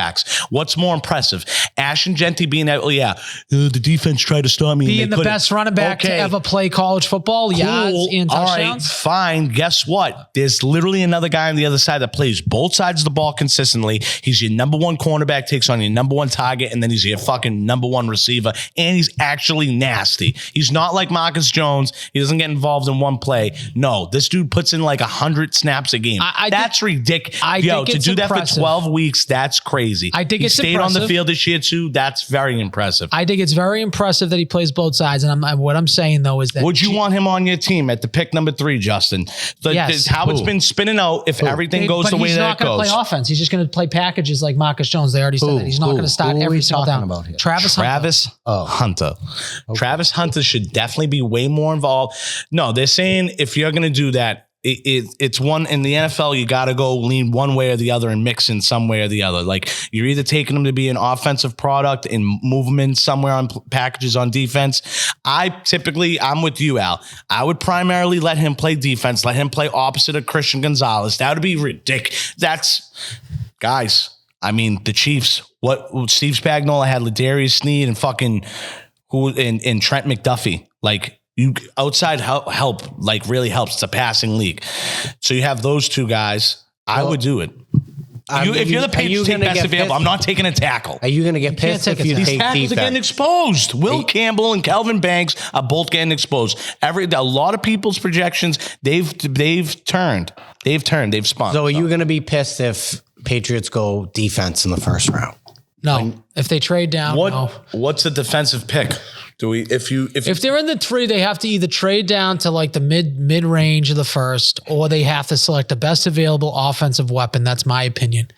What's more impressive, Ash and Genty being out? The defense tried to stop me. and Being they the couldn't. best running back to Okay. ever play college football, yards and All right, touchdowns. fine. Guess what? There's literally another guy on the other side that plays both sides of the ball consistently. He's your #1 cornerback, takes on your #1 target, and then he's your fucking #1 receiver. And he's actually nasty. He's not like Marcus Jones. He doesn't get involved in one play. No, this dude puts in like 100 snaps a game. That's ridiculous. I think to it's do that impressive. for 12 weeks, that's crazy. I think he it's stayed on the impressive. field this year too. That's very impressive. I think it's very impressive that he plays both sides. And what I'm saying though is that Would you want him on your team at the pick #3, Justin? Yes. How it's been spinning out. If everything goes but the way he's that not it going to goes. play offense. He's just going to play packages like Marcus Jones. They already said that. He's not going to start Who are every we single talking down. about here? Travis Hunter. Travis Hunter should definitely be way more involved. No, they're saying if you're going to do that, it's one in the NFL, you got to go lean one way or the other and mix in some way or the other. Like you're either taking them to be an offensive product and move them in somewhere on packages on defense. I'm with you, Al. I would primarily let him play defense, let him play opposite of Christian Gonzalez. That would be ridiculous. Guys, I mean, the Chiefs, Steve Spagnuolo had Ladarius Sneed and fucking and Trent McDuffie. Like, you outside help like really helps. It's a passing league. So you have those two guys. I would do it. If you're the Patriots, take best available. I'm not taking a tackle. Are you going to get pissed if you These take tackles are getting defense? exposed. Will Campbell and Kelvin Banks are both getting exposed. A lot of people's projections, they've turned. They've spun. So are you going to be pissed if Patriots go defense in the first round? No. If they trade down, no. What's the defensive pick? If they're in the 3, they have to either trade down to like the mid range of the first, or they have to select the best available offensive weapon. That's my opinion.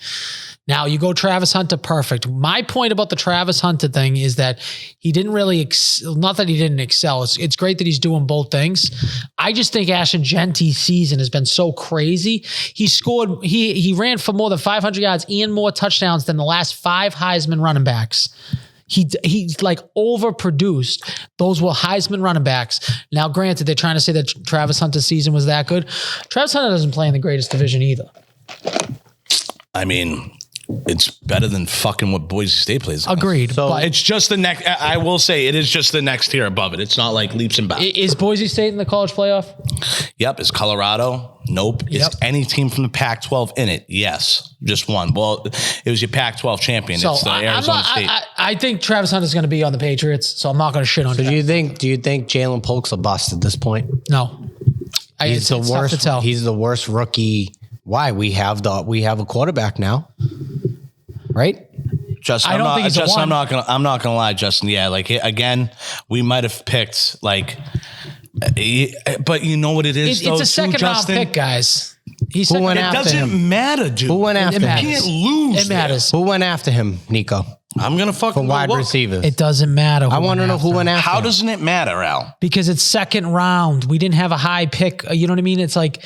Now you go Travis Hunter, perfect. My point about the Travis Hunter thing is that he didn't really, not that he didn't excel. It's great that he's doing both things. I just think Ashton Genty's season has been so crazy. He ran for more than 500 yards and more touchdowns than the last 5 Heisman running backs. He's like overproduced. Those were Heisman running backs. Now, granted, they're trying to say that Travis Hunter's season was that good. Travis Hunter doesn't play in the greatest division either. I mean, it's better than fucking what Boise State plays. Agreed. So but It's just the next. I will say it is just the next tier above it. It's not like leaps and bounds. is Boise State in the college playoff? Yep, it's Colorado, Nope. Yep. Is any team from the Pac-12 in it? Yes. Just one. Well, it was your Pac-12 champion. So It's the Arizona State. I think Travis Hunter is going to be on the Patriots, so I'm not going to shit on So him. do you think Jalen Polk's a bust at this point? No. He's the it's tough worst. to tell. He's the worst rookie. Why? We have a quarterback now. Right? Justin, I don't think he's a Justin, one. I'm not gonna lie, Justin. Yeah, like again, we might have picked like, but you know what it is. It's a second round pick, guys. He's Who went It after doesn't him? matter, dude. Who went after You him? can't lose. It matters. Who went after him, Nico? I'm gonna fucking For wide look. receivers. It doesn't matter. I want to know who went after How him. doesn't it matter, Al? because it's second round. We didn't have a high pick. You know what I mean? It's like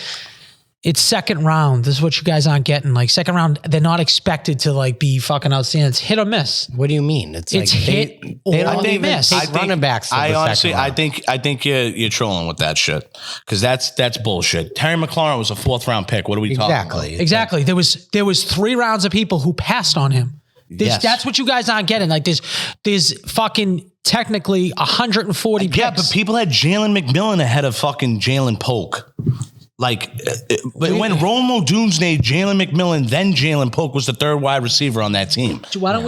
it's second round. This is what you guys aren't getting. Like second round, they're not expected to like be fucking outstanding. It's hit or miss. What do you mean? It's like hit or don't even miss. take running backs. till I the honestly, second round. I think you're trolling with that shit because that's bullshit. Terry McLaurin was a 4th round pick. What are we talking about? Exactly. There was 3 rounds of people who passed on him. Yes. That's what you guys aren't getting. Like there's fucking technically 140 picks. Yeah, but people had Jalen McMillan ahead of fucking Jalen Polk. Like when Romo Doomsday, Jalen McMillan, then Jalen Polk was the 3rd wide receiver on that team. Why don't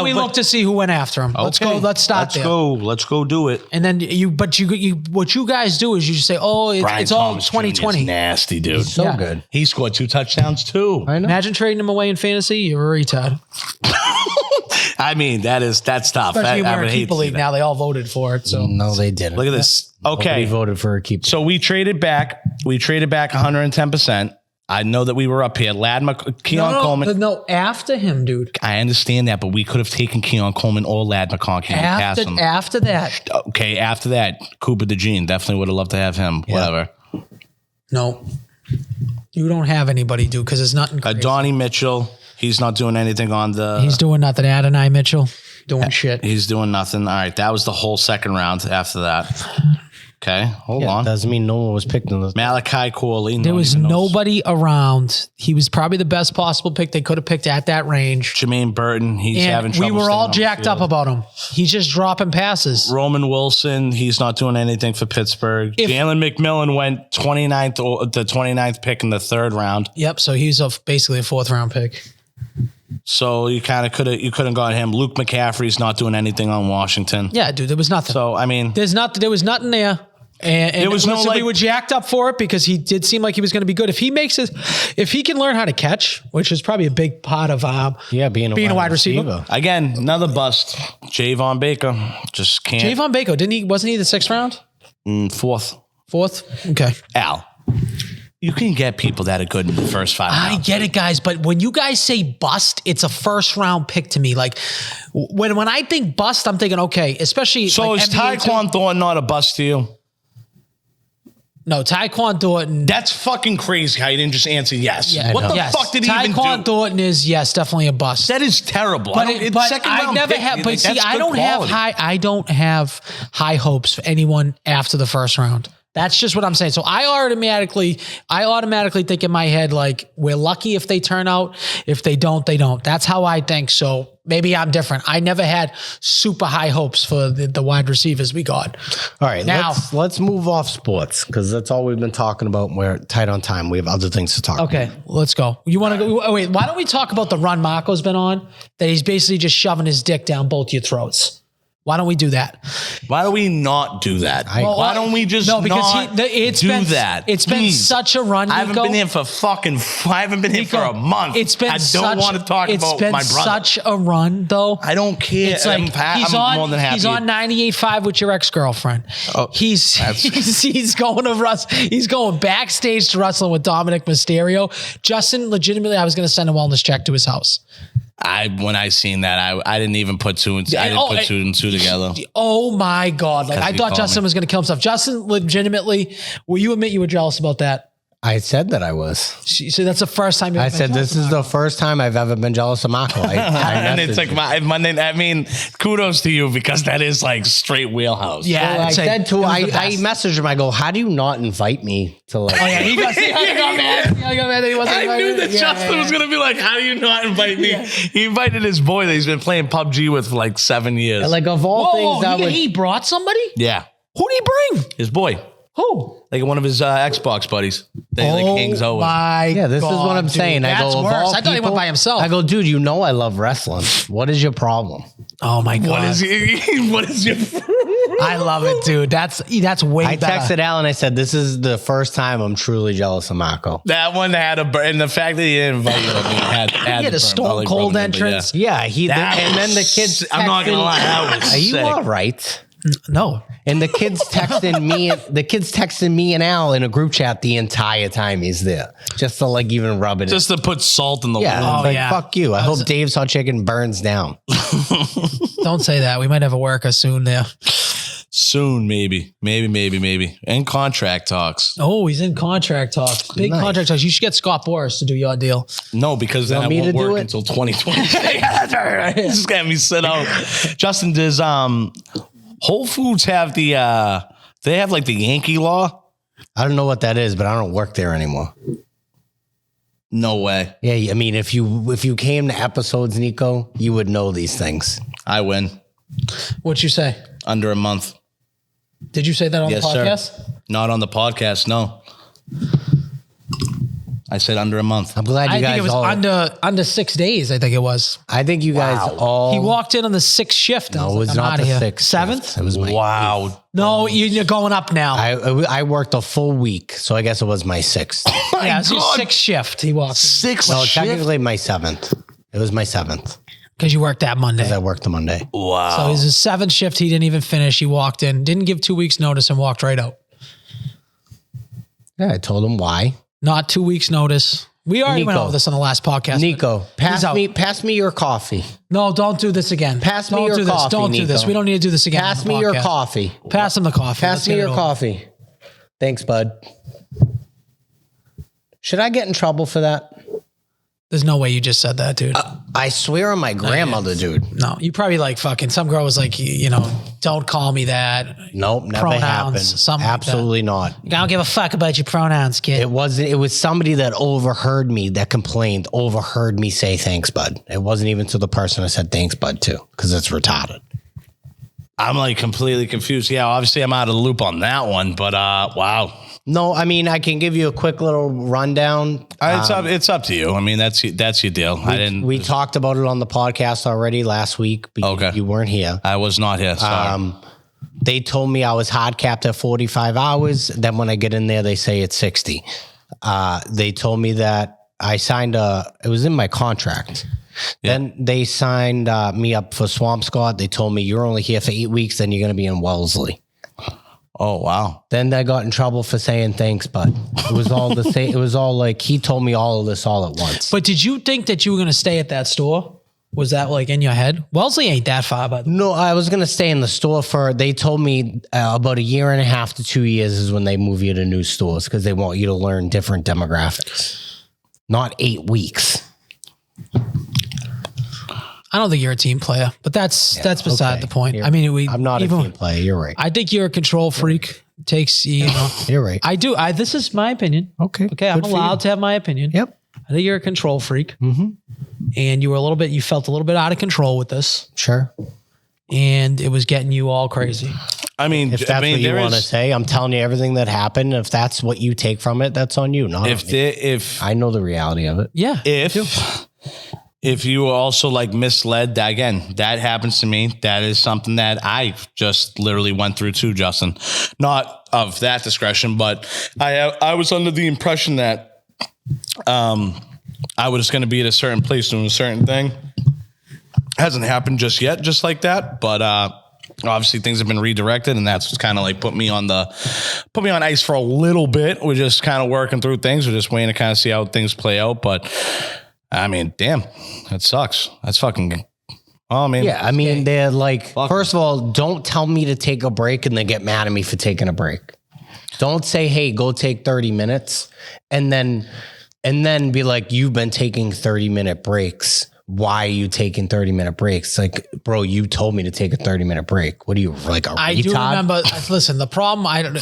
we look to see who went after him? Let's go. Let's start there. Let's go do it. And then what you guys do is you just say, oh, it's all Thomas Jr. 2020. is nasty, dude. So Yeah. good. He scored 2 touchdowns too. I know. Imagine trading him away in fantasy. You're a retard. I mean, that's tough. Especially I we're would a hate keeper to see league that. now. They all voted for it. So No, they didn't. Look at this. Nobody Okay, voted for a keeper. so we traded back 110%. I know that we were up here. Keon Coleman. No, after him, dude. I understand that, but we could have taken Keon Coleman or Lad McConkey and passed him. After that, Okay, after that, Cooper DeJean. Definitely would have loved to have him. Whatever. no, you don't have anybody, dude, because it's nothing. Crazy. Donnie Mitchell. He's not doing anything on the. He's doing nothing. Adonai Mitchell doing shit. He's doing nothing. All right, that was the whole second round after that. Okay, hold on. Doesn't mean no one was picked in the. Malachi Corley. There was nobody around. He was probably the best possible pick they could have picked at that range. Jermaine Burton. He's having And trouble. we were all staying on the jacked up field. about him. He's just dropping passes. Roman Wilson. He's not doing anything for Pittsburgh. Jalen McMillan went 29th, or the 29th pick in the 3rd round. Yep. So he's basically a 4th round pick. So you kind of couldn't got him. Luke McCaffrey's not doing anything on Washington. Yeah, dude. There was nothing. So I mean, There was nothing there. And There was no, listen, we like- were jacked up for it because he did seem like he was going to be good. If he can learn how to catch, which is probably a big part of being a wide receiver. again, another bust. Javon Baker just can't. Javon Baker, wasn't he the 6th round? 4th. 4th? Okay. Al, you can get people that are good in the first 5 I rounds. get it, guys, but when you guys say bust, it's a 1st round pick to me. Like when I think bust, I'm thinking, okay, especially So like is NBA Tyquan Thornton not a bust to you? No, Tyquan Thornton. That's fucking crazy how you didn't just answer yes. Yeah, What the yes. fuck did he even Tyquan do? Thornton is definitely a bust. That is terrible. But It's second I round never pick. have. But Like, see, that's I good don't quality. I don't have high hopes for anyone after the 1st round. That's just what I'm saying. So I automatically think in my head, like, we're lucky if they turn out. If they don't, they don't. That's how I think. So maybe I'm different. I never had super high hopes for the wide receivers we got. All right, Now- let's move off sports because that's all we've been talking about. And we're tight on time. We have other things to talk about. Okay, let's go. You want to go? Oh, wait, why don't we talk about the run Marco's been on? That he's basically just shoving his dick down both your throats. Why don't we do that? Why do we not do that? Why don't we just no? Because not it's do been that? It's been Please. such a run. I haven't Nico. been here for I haven't been here for a month. It's been I don't want to talk about my brother. It's been such a run, though. I don't care. It's like I'm more than happy. he's on 98.5 with your ex-girlfriend. Oh, he's going to he's going backstage to wrestling with Dominic Mysterio. Justin, legitimately, I was going to send a wellness check to his house. When I seen that, I didn't even put two and two together. Oh my God. Like I he thought called Justin me. was going to kill himself. Justin, legitimately, will you admit you were jealous about that? I said that I was. So that's the first time I said this is the first time I've ever been jealous of Marco. And it's messaged like him. Monday. I mean, kudos to you because that is like straight wheelhouse. Yeah. Well, I it's like- said to it was I the best. messaged him. I go, how do you not invite me to like? Oh yeah, he got mad. He got mad that he wasn't I knew invited. that Justin was going to be like, how do you not invite me? He invited his boy that he's been playing PUBG with for like 7 years. Like of all Whoa, things, I would. he brought somebody? yeah. Who'd he bring? His boy. Who? Like one of his Xbox buddies that he like hangs out with. Yeah, this is what I'm dude. saying. I That's go, of worse. all I thought he went people- by himself. I go, dude, you know I love wrestling. What is your problem? Oh my god. What is he? What is your? I love it, dude. That's way I better. texted Alan. I said, this is the first time I'm truly jealous of Marco. That one had a burn, and the fact that he didn't invite you, I mean, had He had a the burn. Stone I like Cold rubbing it, but entrance. Yeah, and then the was kids. sick. I'm not gonna texting- lie, that was Are you sick. all right? No. And the kids texting me. The kids texting me and Al in a group chat the entire time he's there, just to like even rub it. Just to put salt in the yeah, wound. Oh, like yeah. fuck you. I hope Dave's Hot Chicken burns down. Don't say that. We might have a worker soon there. Soon, maybe. And contract talks. Oh, he's in contract talks. Big Nice. contract talks. You should get Scott Boris to do your deal. No, because then I want me won't to do work it? until 2020. This is getting me sit out. Justin, does Whole Foods have the they have like the Yankee law? I don't know what that is, but I don't work there anymore. No way. Yeah, I mean, if you came to episodes, Nico, you would know these things. I win. What'd you say? Under a month. Did you say that on Yes, the sir. podcast? Not on the podcast, no. I said under a month. I'm glad you I guys think it was all. under 6 days. I think it was. I think you guys all. He walked in on the 6th shift. And No, I it was was like, I'm not outta the here. 6th. 7th? It was my. Wow. No, you're going up now. I worked a full week, so I guess it was my 6th. yeah, it's your God. 6th shift. He walked Six No, shift? technically my 7th. It was my 7th because you worked that Monday. because I worked the Monday. Wow. So it was his 7th shift. He didn't even finish. He walked in, didn't give 2 weeks notice, and walked right out. Yeah, I told him why. Not 2 weeks notice. We already went Nico. over this on the last podcast. Nico, He's out. pass me your coffee. No, don't do this again. Pass me Don't your do this. coffee, Don't do this. Nico. We don't need to do this again. Pass on the me your podcast. coffee. Pass him the coffee. Pass Let's me get it your over. coffee. Thanks, bud. Should I get in trouble for that? There's no way you just said that, dude. I swear on my grandmother, dude. No, you probably like fucking some girl was like, don't call me that. Nope, never Pronouns, happened. something like that. Absolutely not. I don't give a fuck about your pronouns, kid. It wasn't. It was somebody that overheard me that complained. Overheard me say thanks, bud. It wasn't even to the person I said thanks, bud, to, because it's retarded. I'm like completely confused. Yeah, obviously I'm out of the loop on that one, but wow. No, I mean I can give you a quick little rundown. It's up to you. I mean, that's your deal. I didn't. We talked about it on the podcast already last week, but Okay. you weren't here. I was not here. Sorry. They told me I was hard capped at 45 hours. Then when I get in there, they say it's 60. They told me that I signed it was in my contract. Then they signed me up for Swampscott. They told me you're only here for 8 weeks, then you're going to be in Wellesley. Oh wow. Then I got in trouble for saying thanks, bud. It was all the same. It was all like he told me all of this all at once. But did you think that you were going to stay at that store? Was that like in your head? Wellesley ain't that far, by the way. No, I was going to stay in the store they told me about 1.5 to 2 years is when they move you to new stores because they want you to learn different demographics. Not 8 weeks. I don't think you're a team player, but that's beside okay. the point. You're- I mean, I'm not a team player. You're right. I think you're a control freak. Takes You're right. I do. This is my opinion. Okay. Okay, I'm Good for allowed to have my opinion. Yep. I think you're a control freak, and you felt a little bit out of control with this, Sure. and it was getting you all crazy. I mean, If that's what you want to say, I'm telling you everything that happened. If that's what you take from it, that's on you. Not on me. if I know the reality of it. Yeah. if you were also like misled, that happens to me. That is something that I just literally went through too, Justin. Not of that discretion, but I was under the impression that I was going to be at a certain place doing a certain thing. Hasn't happened just yet, just like that. But obviously things have been redirected, and that's what's kind of like put me on ice for a little bit. We're just kind of working through things. We're just waiting to kind of see how things play out. But I mean, damn, that sucks. That's fucking. Oh man. Yeah, I mean, they're like, first of all, don't tell me to take a break and then get mad at me for taking a break. Don't say, hey, go take 30 minutes and then be like, you've been taking 30-minute breaks. Why are you taking 30-minute breaks? Like, bro, you told me to take a 30-minute break. What are you, like a retard? I do remember. Listen, the problem.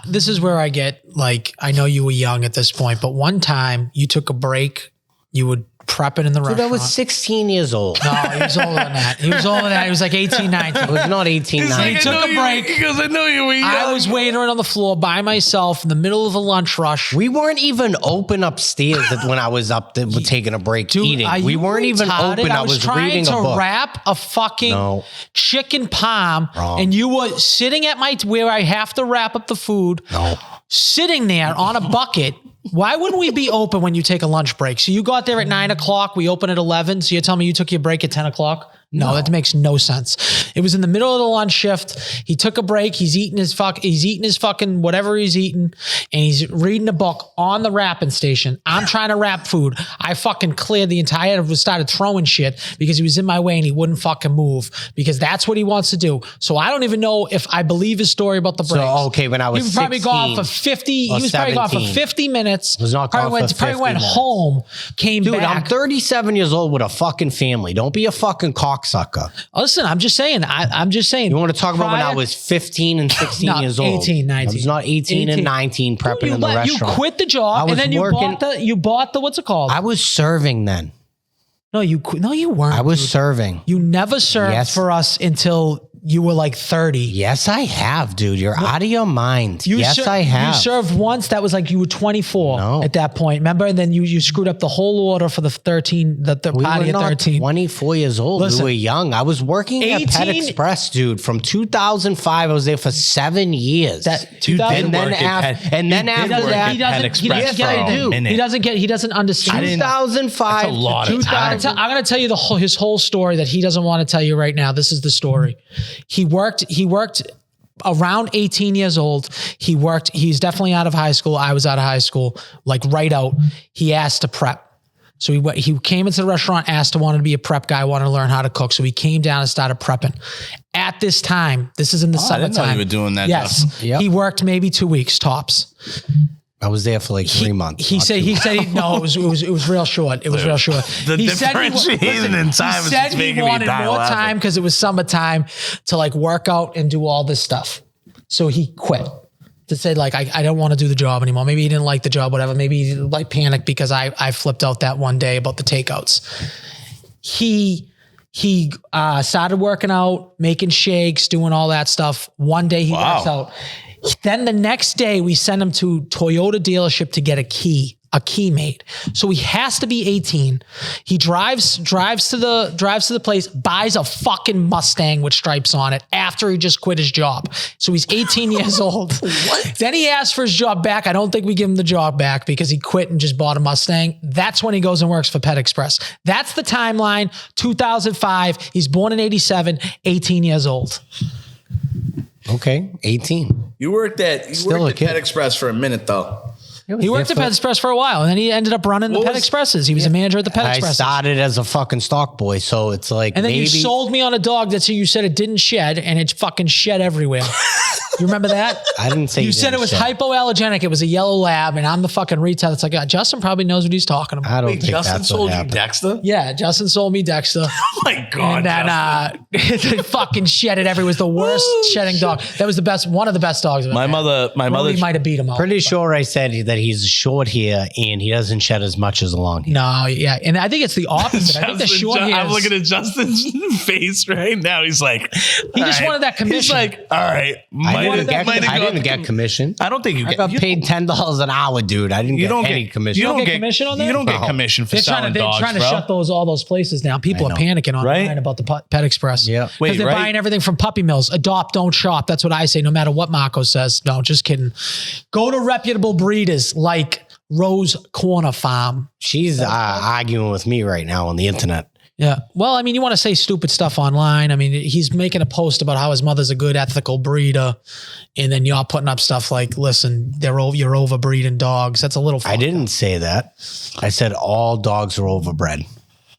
This is where I get like. I know you were young at this point, but one time you took a break. You would prepping in the Dude, I restaurant. was 16 years old. No, he was older than that. He was older than that. He was like 18, 19. I was not 18, He 19. took a break. He goes, I know you were young. I was waiting on the floor by myself in the middle of a lunch rush. We weren't even open upstairs when I was up there taking a break eating. Are We you weren't even retarded? open. I was trying reading to a book. wrap a fucking No. chicken palm, Wrong. and you were sitting at where I have to wrap up the food. No. Sitting there on a bucket. Why wouldn't we be open when you take a lunch break? So you got there at 9 o'clock. We open at 11. So you're telling me you took your break at 10 o'clock? No, that makes no sense. It was in the middle of the lunch shift. He took a break. He's eating his fucking whatever he's eating, and he's reading a book on the wrapping station. I'm trying to wrap food. I fucking cleared the entire, started throwing shit because he was in my way and he wouldn't fucking move because that's what he wants to do. So I don't even know if I believe his story about the breaks. So, okay, when I was he was probably 16 gone for 50. or He was probably gone for 17. 50 minutes. Was not gone probably went, for probably 50 went minutes. home, came Dude, back. I'm 37 years old with a fucking family. Don't be a fucking cocksucker. Listen, I'm just saying. I'm just saying. You want to talk about when I prior- was 15 and 16 No, years old? 18, 19. I was not 18 and 19 prepping you in the restaurant. You quit the I job was and then you working- bought the what's it called? I was serving then. No, you weren't. I was dude. serving. You never served Yes. for us until you were like 30. Yes, I have, dude. You're out of your mind. You Yes, I have. You served once. That was like you were 24 No. at that point. Remember? And then you screwed up the whole order for the 13, the We party were at not 13. 24 years old. Listen, We were young. I was working at Pet 18 Express, dude. From 2005, I was there for 7 years. That 2000 and then work at after, Pet- and then you did after work that, at Pet Express get for a minute. He doesn't understand. 2005. That's a lot of time. I'm going to tell you his whole story that he doesn't want to tell you right now. This is the story. He worked around 18 years old. He's definitely out of high school. I was out of high school, like right out. He asked to prep. So he came into the restaurant, wanted to be a prep guy, wanted to learn how to cook. So he came down and started prepping. At this time, this is in the I summertime. didn't know you were doing that, Yes. Justin. Yep. He worked maybe 2 weeks tops. I was there for like 3 months. He said no, it was real short. It was real short. The He said differentiation in time is said just he making me wanted die more laughing. time because it was summertime to like work out and do all this stuff. So he quit to say like, I don't want to do the job anymore. Maybe he didn't like the job, whatever. Maybe he like panicked because I flipped out that one day about the takeouts. He started working out, making shakes, doing all that stuff. One day he works out. Then the next day we send him to Toyota dealership to get a key made. So he has to be 18. He drives to the place, buys a fucking Mustang with stripes on it after he just quit his job. So he's 18 years old. What? Then he asks for his job back. I don't think we give him the job back because he quit and just bought a Mustang. That's when he goes and works for Pet Express. That's the timeline. 2005. He's born in 87, 18 years old. Okay, 18. You worked at Still a kid. Pet Express for a minute though. He worked at Pet Express for a while, and then he ended up running the Pet Expresses. He was a manager at the Pet I Expresses. started as a fucking stock boy, so it's like And then maybe you sold me on a dog that you said it didn't shed, and it fucking shed everywhere. You remember that? I didn't say You said it didn't was shed. hypoallergenic. It was a yellow lab, and I'm the fucking retailer. It's like, Justin probably knows what he's talking about. I don't Wait, think Justin that's what sold you happened. Dexter? Yeah, Justin sold me Dexter. Oh my God. And then it fucking shed it everywhere. It was the worst shedding dog. That was one of the best dogs. I've ever My had. mother, He might have beat him out. Pretty sure I said that he's short hair and he doesn't shed as much as long hair. No, yeah. And I think it's the opposite. I think the short hair. I'm looking at Justin's face right now. He's like, He just wanted that commission. He's like, all right. I didn't get commission. I don't think you I get. got you paid $10 an hour, dude. I didn't You get don't any get commission. You don't get get commission on that? You don't get No. commission for They're selling dogs, trying to bro. shut all those places down. People are know. panicking online Right? about the Pet Express. Yeah. Because Wait, they're right? buying everything from puppy mills. Adopt, don't shop. That's what I say, no matter what Marco says. No, just kidding. Go to reputable breeders like Rose Corner Farm. She's arguing with me right now on the internet. Yeah. Well, I mean, you want to say stupid stuff online. I mean, he's making a post about how his mother's a good ethical breeder. And then y'all putting up stuff like, listen, you're overbreeding dogs. That's a little I didn't say that. I said all dogs are overbred.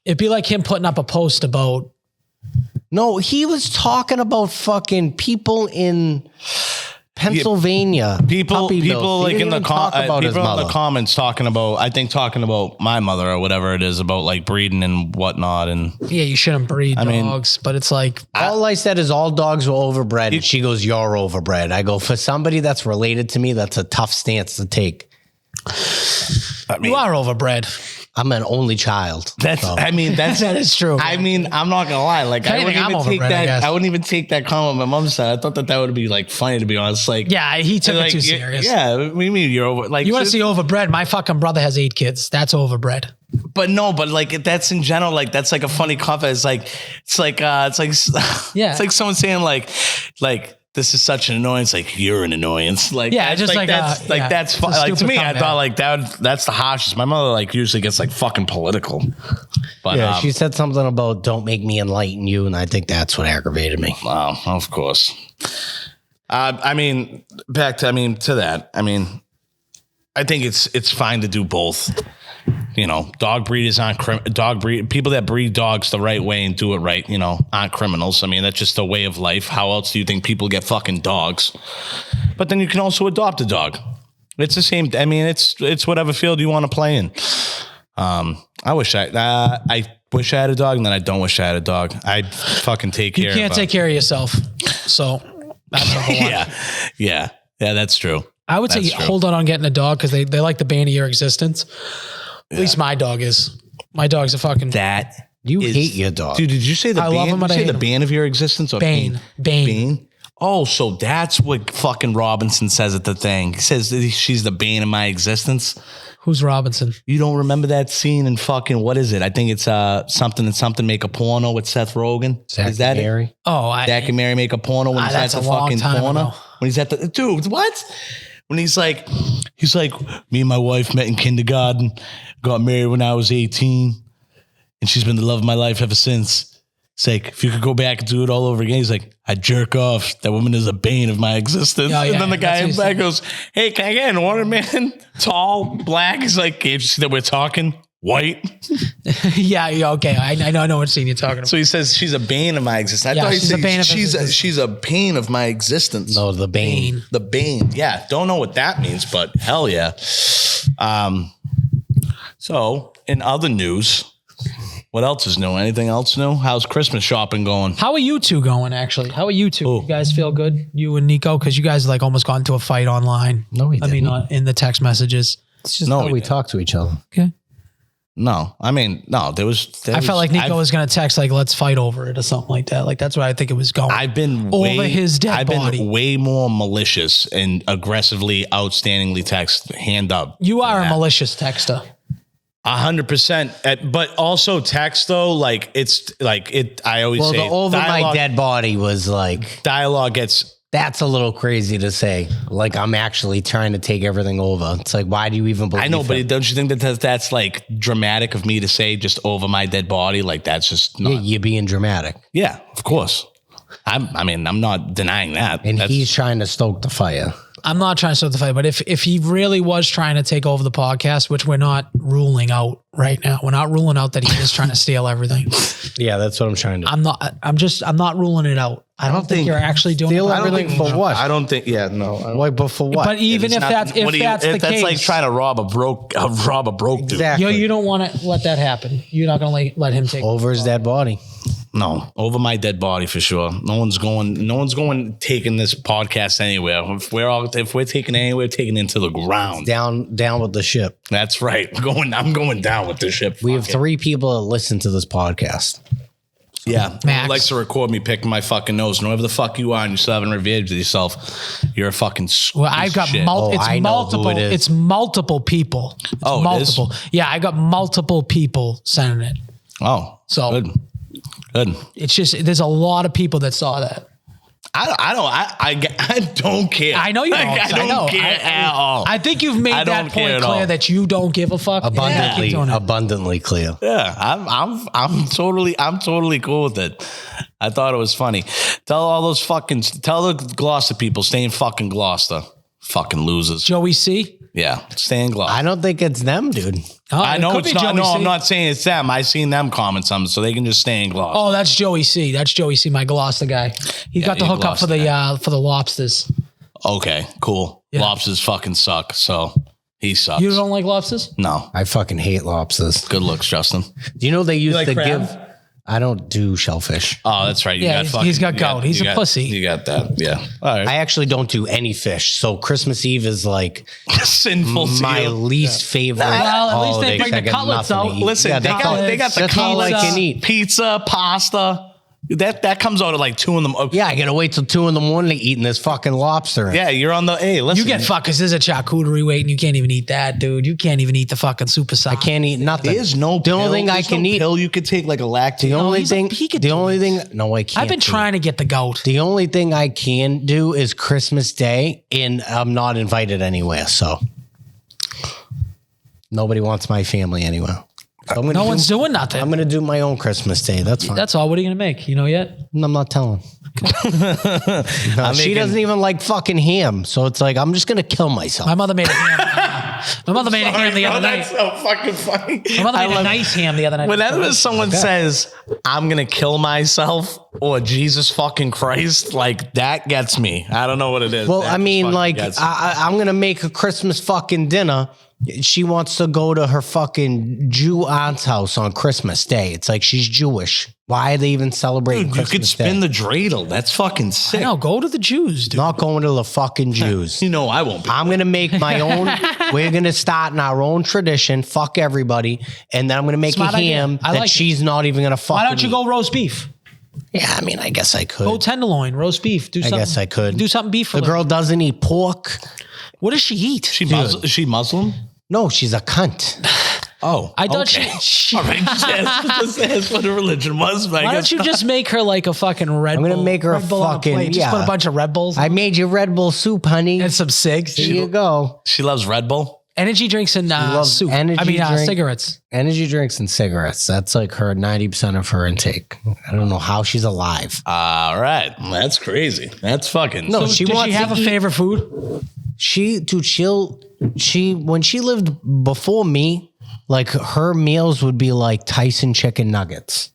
It'd be like him putting up a post about, No, he was talking about fucking people in Pennsylvania. People puppy mills. like He in the didn't even talk about his people in the mother. comments talking about my mother or whatever it is about like breeding and whatnot. And yeah, you shouldn't breed mean- dogs. But it's like, All I said is all dogs were overbred. And she goes, you're overbred. I go, for somebody that's related to me, that's a tough stance to take. I mean, you are overbred. I'm an only child. That's so. That is true. I mean, I'm not gonna lie. Like, I anything, I'm wouldn't even take overbred, I that. guess. I wouldn't even take that comment my mom said. I thought that would be like funny, to be honest. Like, yeah, he took like, it too serious. Yeah, we mean you're over. Like, You want to see overbred? My fucking brother has 8 kids. That's overbred. but no, but like that's in general. Like, that's like a funny comment. It's like Yeah. it's like someone saying like. This is such an annoyance. Like, you're an annoyance. Like, Yeah, just like, that's yeah, that's it's a like to stupid me. I comment. thought like that's the harshest. My mother like usually gets like fucking political. But Yeah, she said something about don't make me enlighten you, and I think that's what aggravated me. wow, of course. I mean, back to to that. I mean, I think it's fine to do both. You know, dog breeders aren't people that breed dogs the right way and do it right, you know, aren't criminals. I mean, that's just a way of life. How else do you think people get fucking dogs? But then you can also adopt a dog. It's the same. I mean, it's whatever field you want to play in. I wish I had a dog, and then I don't wish I had a dog. I'd fucking take care. You can't take care of yourself. So that's number one. Yeah, that's true. I would say That's true. hold on getting a dog because they like the bane of your existence. At least my dog is. My dog's a fucking That You is- hate your dog. Dude, did you say the I bane? love him, Did but you I say hate the him. bane of your existence or Bane. Bane? Oh, so that's what fucking Robinson says at the thing. He says that she's the bane of my existence. Who's Robinson? You don't remember that scene in fucking, what is it? I think it's something and something make a porno with Seth Rogen. Zach is that and it? Mary? Oh, Zach and Mary make a porno when he's at that's the a long fucking time porno. ago. When he's at the dude, what? When he's like, me and my wife met in kindergarten, got married when I was 18, and she's been the love of my life ever since. It's like, if you could go back and do it all over again, he's like, I jerk off. That woman is a bane of my existence. Yeah, and then the that's guy what in he's back saying. goes, hey, can I get an order, man? Tall, black. He's like, can't you see that we're talking? White. yeah, okay. I know what scene you're talking about. So he says she's a bane of my existence. I Yeah, thought he she's a said bane of his she's existence. she's a bane of my existence. No, the Bane. The bane. Yeah. Don't know what that means, but hell yeah. So in other news, what else is new? Anything else new? How's Christmas shopping going? How are you two going, actually? How are you two? You guys feel good? You and Nico? Because you guys like almost got into a fight online. No, we I mean, didn't. in the text messages. It's just No, how we we didn't. talk to each other. Okay. No, I mean, no, there was. I felt like Nico was going to text like, let's fight over it or something like that. Like, that's what I think it was going. I've been over his dead I've body. been way more malicious and aggressively, outstandingly text hand up. You are a malicious texter. 100%. But also text though, like it's like it. I always Well, say the over my dialogue- dead body was like, dialogue gets. that's a little crazy to say. Like, I'm actually trying to take everything over. It's like, why do you even believe I know, him? but don't you think that's like dramatic of me to say just over my dead body? Like that's just not. Yeah, you're being dramatic. Yeah, of course. I'm not denying that. And That's- he's trying to stoke the fire. I'm not trying to start the fight, but if he really was trying to take over the podcast, which we're not ruling out right now, we're not ruling out that he is trying to steal everything. Yeah, that's what I'm trying to do. I'm not ruling it out. I don't think you're actually doing steal it. everything for what? I don't think. Yeah, no. I don't- Like, but for what? But even if that's what do you- the that's case, like trying to rob a broke dude. Exactly. you don't want to let that happen. You're not going to let him take Over his dead body. No, over my dead body for sure. No one's going taking this podcast anywhere. If we're taking it anywhere, taking it into the ground. Down with the ship. That's right. I'm going down with the ship. We have Fuck it. 3 people that listen to this podcast. Yeah. Max. Who likes to record me picking my fucking nose. And whoever the fuck you are and you still haven't revealed yourself, you're a fucking Well, I've got shit. it's I know who multiple. it is. It's multiple people. It's Oh, it is? multiple. Yeah, I got multiple people sending it. Oh, So- good. Good. It's just there's a lot of people that saw that. I don't care. I know you don't. I don't know. care at all. I think you've made I that don't care point at clear all. that you don't give a fuck. Abundantly, Yeah, keep doing it. abundantly clear. Yeah, I'm totally cool with it. I thought it was funny. Tell the Gloucester people, stay in fucking Gloucester. Fucking losers. Joey C. Yeah, stay in Gloucester. I don't think it's them, dude. Oh, I it know could it's be not. Joey No, C. I'm not saying it's them. I seen them comment something, so they can just stay in Gloucester. Oh, that's Joey C. That's Joey C. My Gloucester guy. He's got the you're hookup for the lobsters. Okay, cool. Yeah. Lobsters fucking suck, so he sucks. You don't like lobsters? No. I fucking hate lobsters. Good looks, Justin. Do you know they used like to crab? give? I don't do shellfish. Oh, that's right. Yeah, he's got goat. He's a pussy. You got that. Yeah. All right. I actually don't do any fish. So Christmas Eve is like Sinful to my you. least favorite. Well, at least they holiday, bring the 'cause I got cutlets nothing out. to eat. Listen, Yeah, they got the that's all I cutlets, can eat. pizza, pasta. That comes out at like 2 in the morning. Yeah, I gotta wait till 2 a.m. to eating this fucking lobster. Yeah, you're on the. Hey, listen. You get fuckers. There's a charcuterie wait, and you can't even eat that, dude. You can't even eat the fucking super size. I can't eat nothing. There's no. The only thing I can eat. Pill you could take like a lactate. The only thing. he could The do only thing. No, I can't. I've been do trying to get the goat. The only thing I can do is Christmas Day, and I'm not invited anywhere. So nobody wants my family anywhere. So I'm gonna No one's doing nothing. I'm gonna do my own Christmas Day. That's fine. That's all. What are you gonna make? You know yet? I'm not telling. No, she doesn't even like fucking ham, so it's like I'm just gonna kill myself. My mother made a ham. My mother made a ham the other night. That's so fucking funny. My mother made a nice ham the other night. Whenever someone says, I'm going to kill myself or Jesus fucking Christ, like that gets me. I don't know what it is. Well, That I mean, fucking like, gets- I'm going to make a Christmas fucking dinner. She wants to go to her fucking Jew aunt's house on Christmas Day. It's like she's Jewish. Why are they even celebrating Dude, you Christmas could spin Day? the dreidel. That's fucking sick. No, go to the Jews, dude. Not going to the fucking Jews. You know I won't be. I'm going to make my own. We're going to start in our own tradition. Fuck everybody. And then I'm going to make Smart a idea. ham I that like it. she's not even going to fucking Why don't you eat. go roast beef? Yeah, I mean, I guess I could. Go tenderloin, roast beef. Do I something. guess I could. Do something beef for The girl doesn't eat pork. What does she eat? Is she Muslim? No, she's a cunt. Oh. I thought okay. she All right, just ask what her religion was. But I Why guess don't you just make her like a fucking Red Bull? I'm gonna make her a Red Bull on fucking- plate. Just yeah. put a bunch of Red Bulls I made you Red Bull soup, honey. and some cigs. Here you go. she loves Red Bull? Energy drinks and loves soup. energy drink. Cigarettes. Energy drinks and cigarettes. That's like her 90% of her intake. I don't know how she's alive. All right. That's crazy. That's fucking. No, So she does wants she have to a eat- favorite food? When she lived before me, like her meals would be like Tyson chicken nuggets.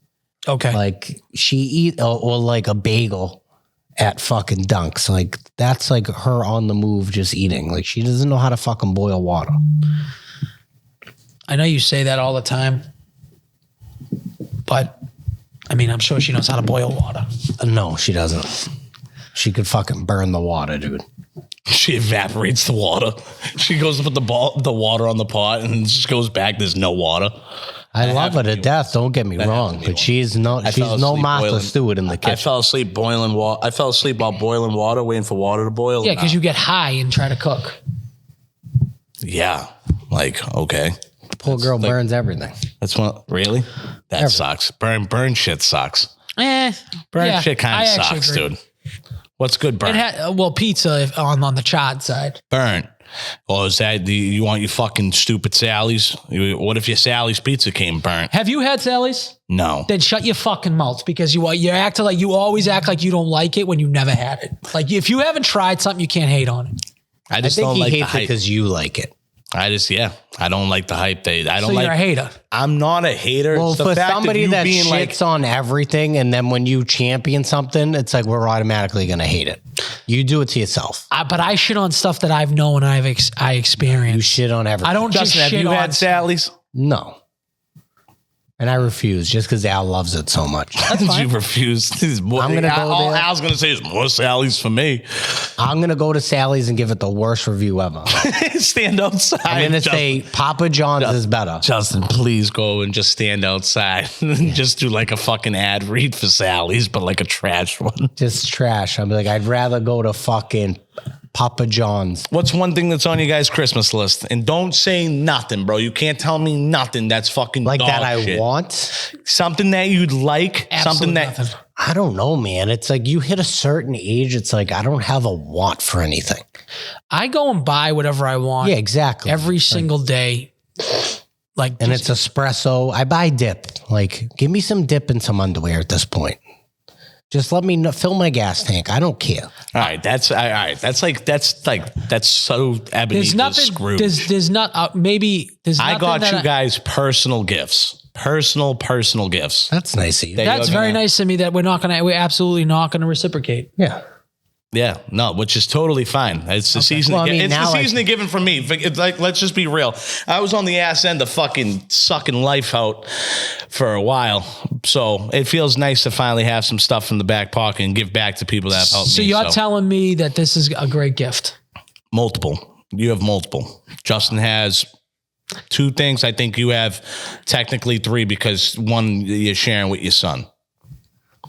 Okay. Like she eat or like a bagel at fucking Dunks. Like that's like her on the move just eating. Like she doesn't know how to fucking boil water. I know you say that all the time, but I mean, I'm sure she knows how to boil water. No, she doesn't. She could fucking burn the water, dude. She evaporates the water. She goes to put the water on the pot and just goes back. There's no water. I love her to death. Don't get me wrong, happened to me but once. she's no Martha boiling- Stewart in the I kitchen. fell asleep boiling water. I fell asleep while boiling water, waiting for water to boil. Yeah, because you get high and try to cook. Yeah. Like, okay. Poor girl like- burns everything. That's what, really? That sucks. Burn shit sucks. Burn yeah, shit kind I of actually sucks, agree. dude. What's good burn? Well, pizza on the chod side. Burn. Or is that you want your fucking stupid Sally's? What if your Sally's pizza came burnt? Have you had Sally's? No. Then shut your fucking mouth because you're acting like you always act like you don't like it when you never had it. Like if you haven't tried something, you can't hate on it. I I just think don't he like the hates it hype. because you like it. I don't like the hype. I don't So like. you're a hater. I'm not a hater. Well, It's the for fact of somebody you that being shits on everything, and then when you champion something, it's like we're automatically gonna hate it. You do it to yourself. But I shit on stuff that I've known and I You experienced. shit on everything. I don't just Justin, have shit you on. had Sally's? No. And I refuse just because Al loves it so much. You refuse. I'm gonna go all there. Al's gonna say is more Sally's for me. I'm gonna go to Sally's and give it the worst review ever. Stand outside. I'm gonna Justin. say Papa John's is better. Justin, please go and just stand outside and just do like a fucking ad read for Sally's, but like a trash one. Just trash. I'm like, I'd rather go to fucking Papa John's. What's one thing that's on your guys' Christmas list? And don't say nothing, bro. You can't tell me nothing that's fucking Like dog that I shit. want. Something that you'd like. Absolutely something that nothing. I don't know, man. It's like you hit a certain age, it's like I don't have a want for anything. I go and buy whatever I want. Yeah, exactly. Every single day. Like, And it's espresso. I buy dip. Like, give me some dip and some underwear at this point. Just let me fill my gas tank. I don't care. all right. That's all right. That's so there's Ebenezer nothing. Scrooge. There's not. Maybe there's. I nothing got that you guys personal gifts. Personal gifts. That's nice of you. That That's you're very gonna- nice of me. That we're absolutely not gonna reciprocate. Yeah. Yeah, no, which is totally fine. It's the season. Well, I mean, it's the now season of giving for me. It's like, let's just be real. I was on the ass end of fucking sucking life out for a while, so it feels nice to finally have some stuff in the back pocket and give back to people that have helped me. So you're telling me that this is a great gift? Multiple. You have multiple. Justin has 2 things. I think you have technically 3 because one you're sharing with your son.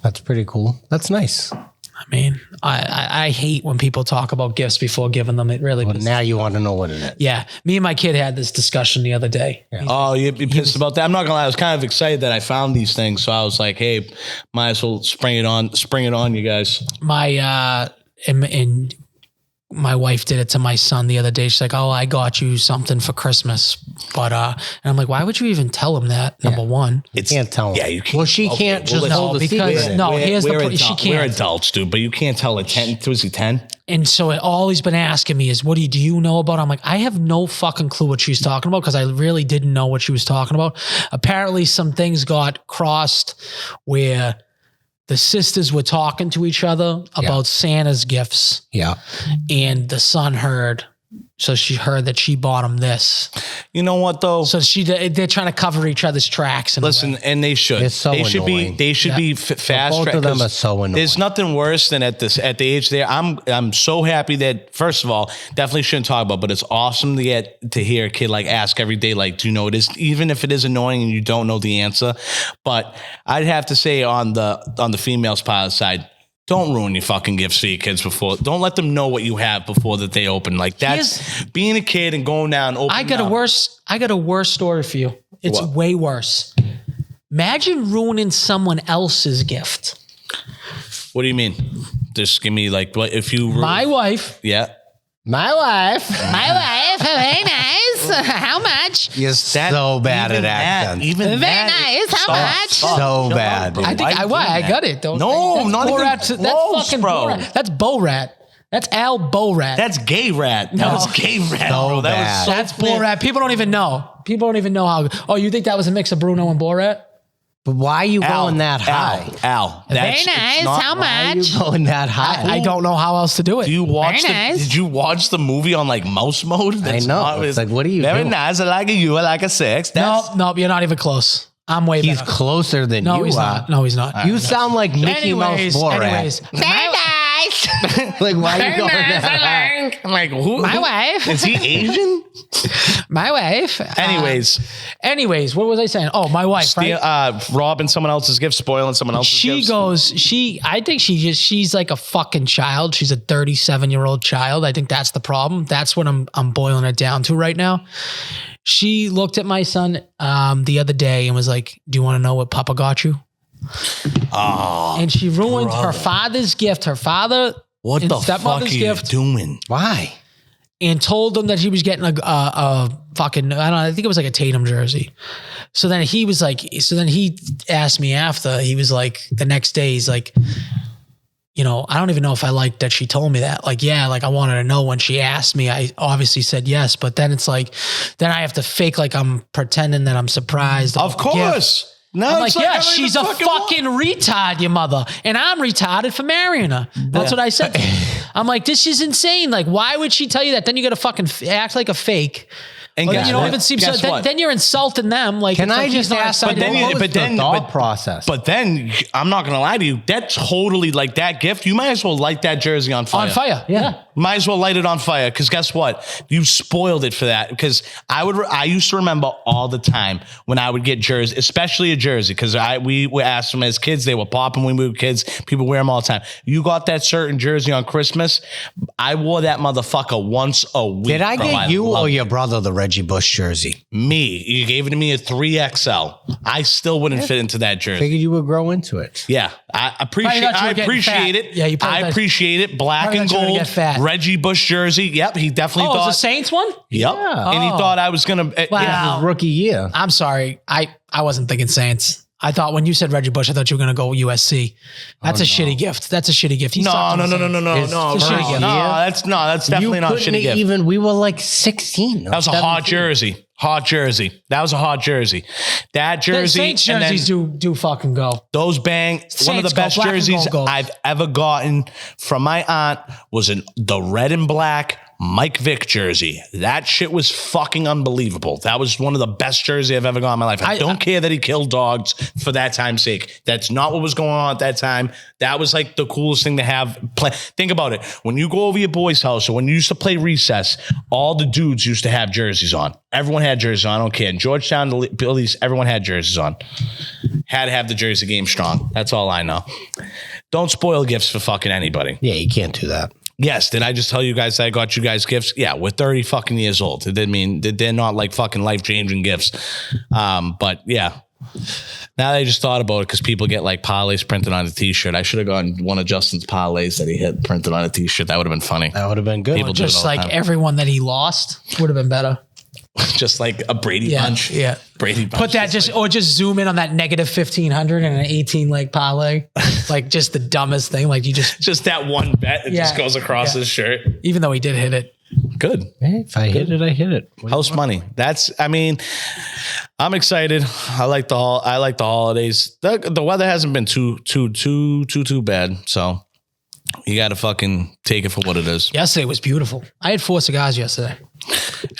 That's pretty cool. That's nice. I mean, I hate when people talk about gifts before giving them. It really But now you want to know what it is. Yeah. Me and my kid had this discussion the other day. Yeah. Oh, you're pissed about that? I'm not gonna lie. I was kind of excited that I found these things, so I was like, "Hey, might as well spring it on, you guys." My and my wife did it to my son the other day. She's like, "Oh, I got you something for Christmas," but and I'm like, "Why would you even tell him that?" Number one, You can't tell him. Yeah, you can't. Well, she can't just hold a because secret. no, here's the she We're can't. adults, dude, but you can't tell a 10. Was he 10? And so all he's been asking me is, "What do you know about?" I'm like, "I have no fucking clue what she's talking about," because I really didn't know what she was talking about. Apparently, some things got crossed where the sisters were talking to each other about Santa's gifts, Yeah. and the son heard. So she heard that she bought him this. You know what though? So they're trying to cover each other's tracks. Listen, and they should. It's so they should annoying. be. They should be fast. Both of them are so annoying. There's nothing worse than at the age there. I'm so happy that, first of all, definitely shouldn't talk about, but it's awesome to hear a kid like ask every day, like, do you know what it is? Even if it is annoying and you don't know the answer. But I'd have to say on the females part of the side, don't ruin your fucking gifts for your kids before. Don't let them know what you have before that they open. Like that's being a kid and going down. I got a worse story for you. It's What? way worse. Imagine ruining someone else's gift. What do you mean? Just give me like what if you My wife. yeah. My wife. Very nice. How much? You're so bad at accents. Even Very nice. How much? So bad. Dude. I think I got it. Don't No, that's not even Borat. close, That's fucking bro. Borat. That's Borat. That's Al Borat. That's gay rat. That was gay rat. So bro. That bad. was so That's Borat. People don't even know. People don't even know how. Oh, you think that was a mix of Bruno and Borat? But why are you going that high? Al. Very That's- it's nice. not- How Why are much? you going that high? I don't know how else to do it. Do you watch Very nice. Did you watch the movie on like mouse mode? That's know. not- It's like, what are you Very doing? nice. I like a you. I like a 6. That's, No, you're not even close. I'm way He's better. closer than No, you he's are. not. No, he's not. You sound like Mickey Mouse Borat. Very nice. Like, why are you going that high? I'm like, who? My wife. Is he Asian? My wife. Anyways, what was I saying? Oh, my wife, right? robbing someone else's gift, spoiling someone else's gifts. I think she's like a fucking child. She's a 37-year-old child. I think that's the problem. That's what I'm boiling it down to right now. She looked at my son the other day and was like, "Do you want to know what Papa got you?" Oh, and she ruined her father's gift. Her father, What and the fuck are stepmother's you gift, doing? Why? and told them that he was getting a fucking, I don't know, I think it was like a Tatum jersey. So then he was like, he asked me after, he was like, the next day, he's like, you know, I don't even know if I liked that she told me that. Like, yeah, like I wanted to know when she asked me. I obviously said yes, but then it's like, then I have to fake like I'm pretending that I'm surprised. Of course. No, I'm like, it's yeah, I don't she's even a fucking retard, your mother. And I'm retarded for marrying her. That's what I said. I'm like, this is insane. Like, why would she tell you that? Then you got to fucking act like a fake. And Well, guess you don't what? even seem Guess so. what? Then you're insulting them. Like, Can it's I like just he's not ask? excited. then- What was but then- the thought but- process? But then I'm not gonna lie to you. That's totally like that gift. You might as well light that jersey on fire. On fire. Yeah. Might as well light it on fire because guess what? You spoiled it for that. Because I used to remember all the time when I would get jersey, especially a jersey, because we were asked them as kids. They were popping when we were kids. People wear them all the time. You got that certain jersey on Christmas. I wore that motherfucker once a week. Did I bro. get you loved or it. your brother the Reggie Bush jersey? Me? You gave it to me a 3XL. I still wouldn't fit into that jersey. Figured you would grow into it. Yeah, I appreciate. Probably thought you I were getting appreciate fat. it. Yeah, you probably I thought- appreciate it. Black probably and thought you were gonna gold. get fat. Reggie Bush jersey. Yep, he definitely Oh, thought. it's a Saints one? Yep, and he Oh. thought I was gonna. Wow. Yeah. His rookie year. I'm sorry. I wasn't thinking Saints. I thought when you said Reggie Bush, I thought you were going to go USC. That's a shitty gift. That's a shitty gift. He No, sucked no, in no, the no, no, Saints. no, no, It's a shitty no, gift. that's definitely not a shitty gift. Even we were like 16. That was a hot jersey. Hot jersey. That was a hot jersey. That The jersey. Saints and then jerseys do fucking go. those one of the Saints go, best black and jerseys gold. I've ever gotten from my aunt was the red and black Mike Vick jersey. That shit was fucking unbelievable. That was one of the best jerseys I've ever got in my life. I don't care that he killed dogs for that time's sake. That's not what was going on at that time. That was like the coolest thing to have. Think about it. When you go over your boy's house or when you used to play recess, all the dudes used to have jerseys on. Everyone had jerseys on. I don't care. In Georgetown, at least everyone had jerseys on. Had to have the jersey game strong. That's all I know. Don't spoil gifts for fucking anybody. Yeah, you can't do that. Yes. Did I just tell you guys that I got you guys gifts? Yeah, we're 30 fucking years old. It didn't mean they're not like fucking life-changing gifts. But yeah. Now they just thought about it because people get like parlays printed on a t-shirt. I should have gotten one of Justin's parlays that he had printed on a t-shirt. That would have been funny. That would have been good. People do it Just all the like time. everyone that he lost would have been better. Just like a Brady Yeah, bunch. yeah. Brady bunch. Put that just zoom in on that negative 1,500 and an 18 leg parlay. Like just the dumbest thing. Like you just, that one bet that just Yeah. goes across his shirt. even though he did hit it. Good. Hey, if I hit it, I hit it. House money. I'm excited. I like the holidays. The weather hasn't been too bad. So you got to fucking take it for what it is. Yesterday was beautiful. I had 4 cigars yesterday.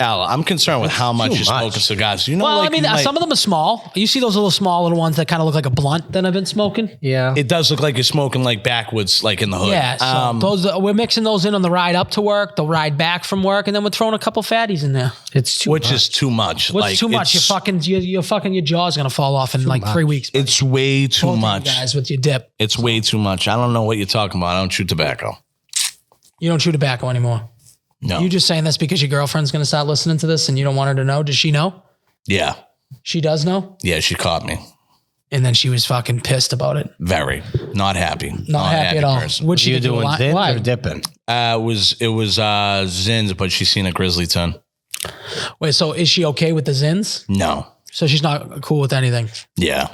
Al, I'm concerned with how much too you're much. smoking cigars. You know, Well, like I mean, you might- some of them are small. You see those little small little ones that kind of look like a blunt that I've been smoking? Yeah. it does look like you're smoking like backwards, like in the hood. Yeah. So we're mixing those in on the ride up to work, the ride back from work, and then we're throwing a couple fatties in there. It's too which much. is too much. What's like, too much? Your jaw's gonna fall off in like 3 weeks. It's way too Both of you much. guys, with your dip. It's way too much. I don't know what you're talking about. I don't chew tobacco. You don't chew tobacco anymore. No. You just saying this because your girlfriend's gonna start listening to this and you don't want her to know? Does she know? Yeah. She does know? Yeah, she caught me. And then she was fucking pissed about it. Very. Not happy. Not happy at all. person. What'd she you do? doing Why? zins or dipping? It was Zins, but she's seen a grizzly ton. Wait, so is she okay with the Zins? No. So she's not cool with anything. Yeah.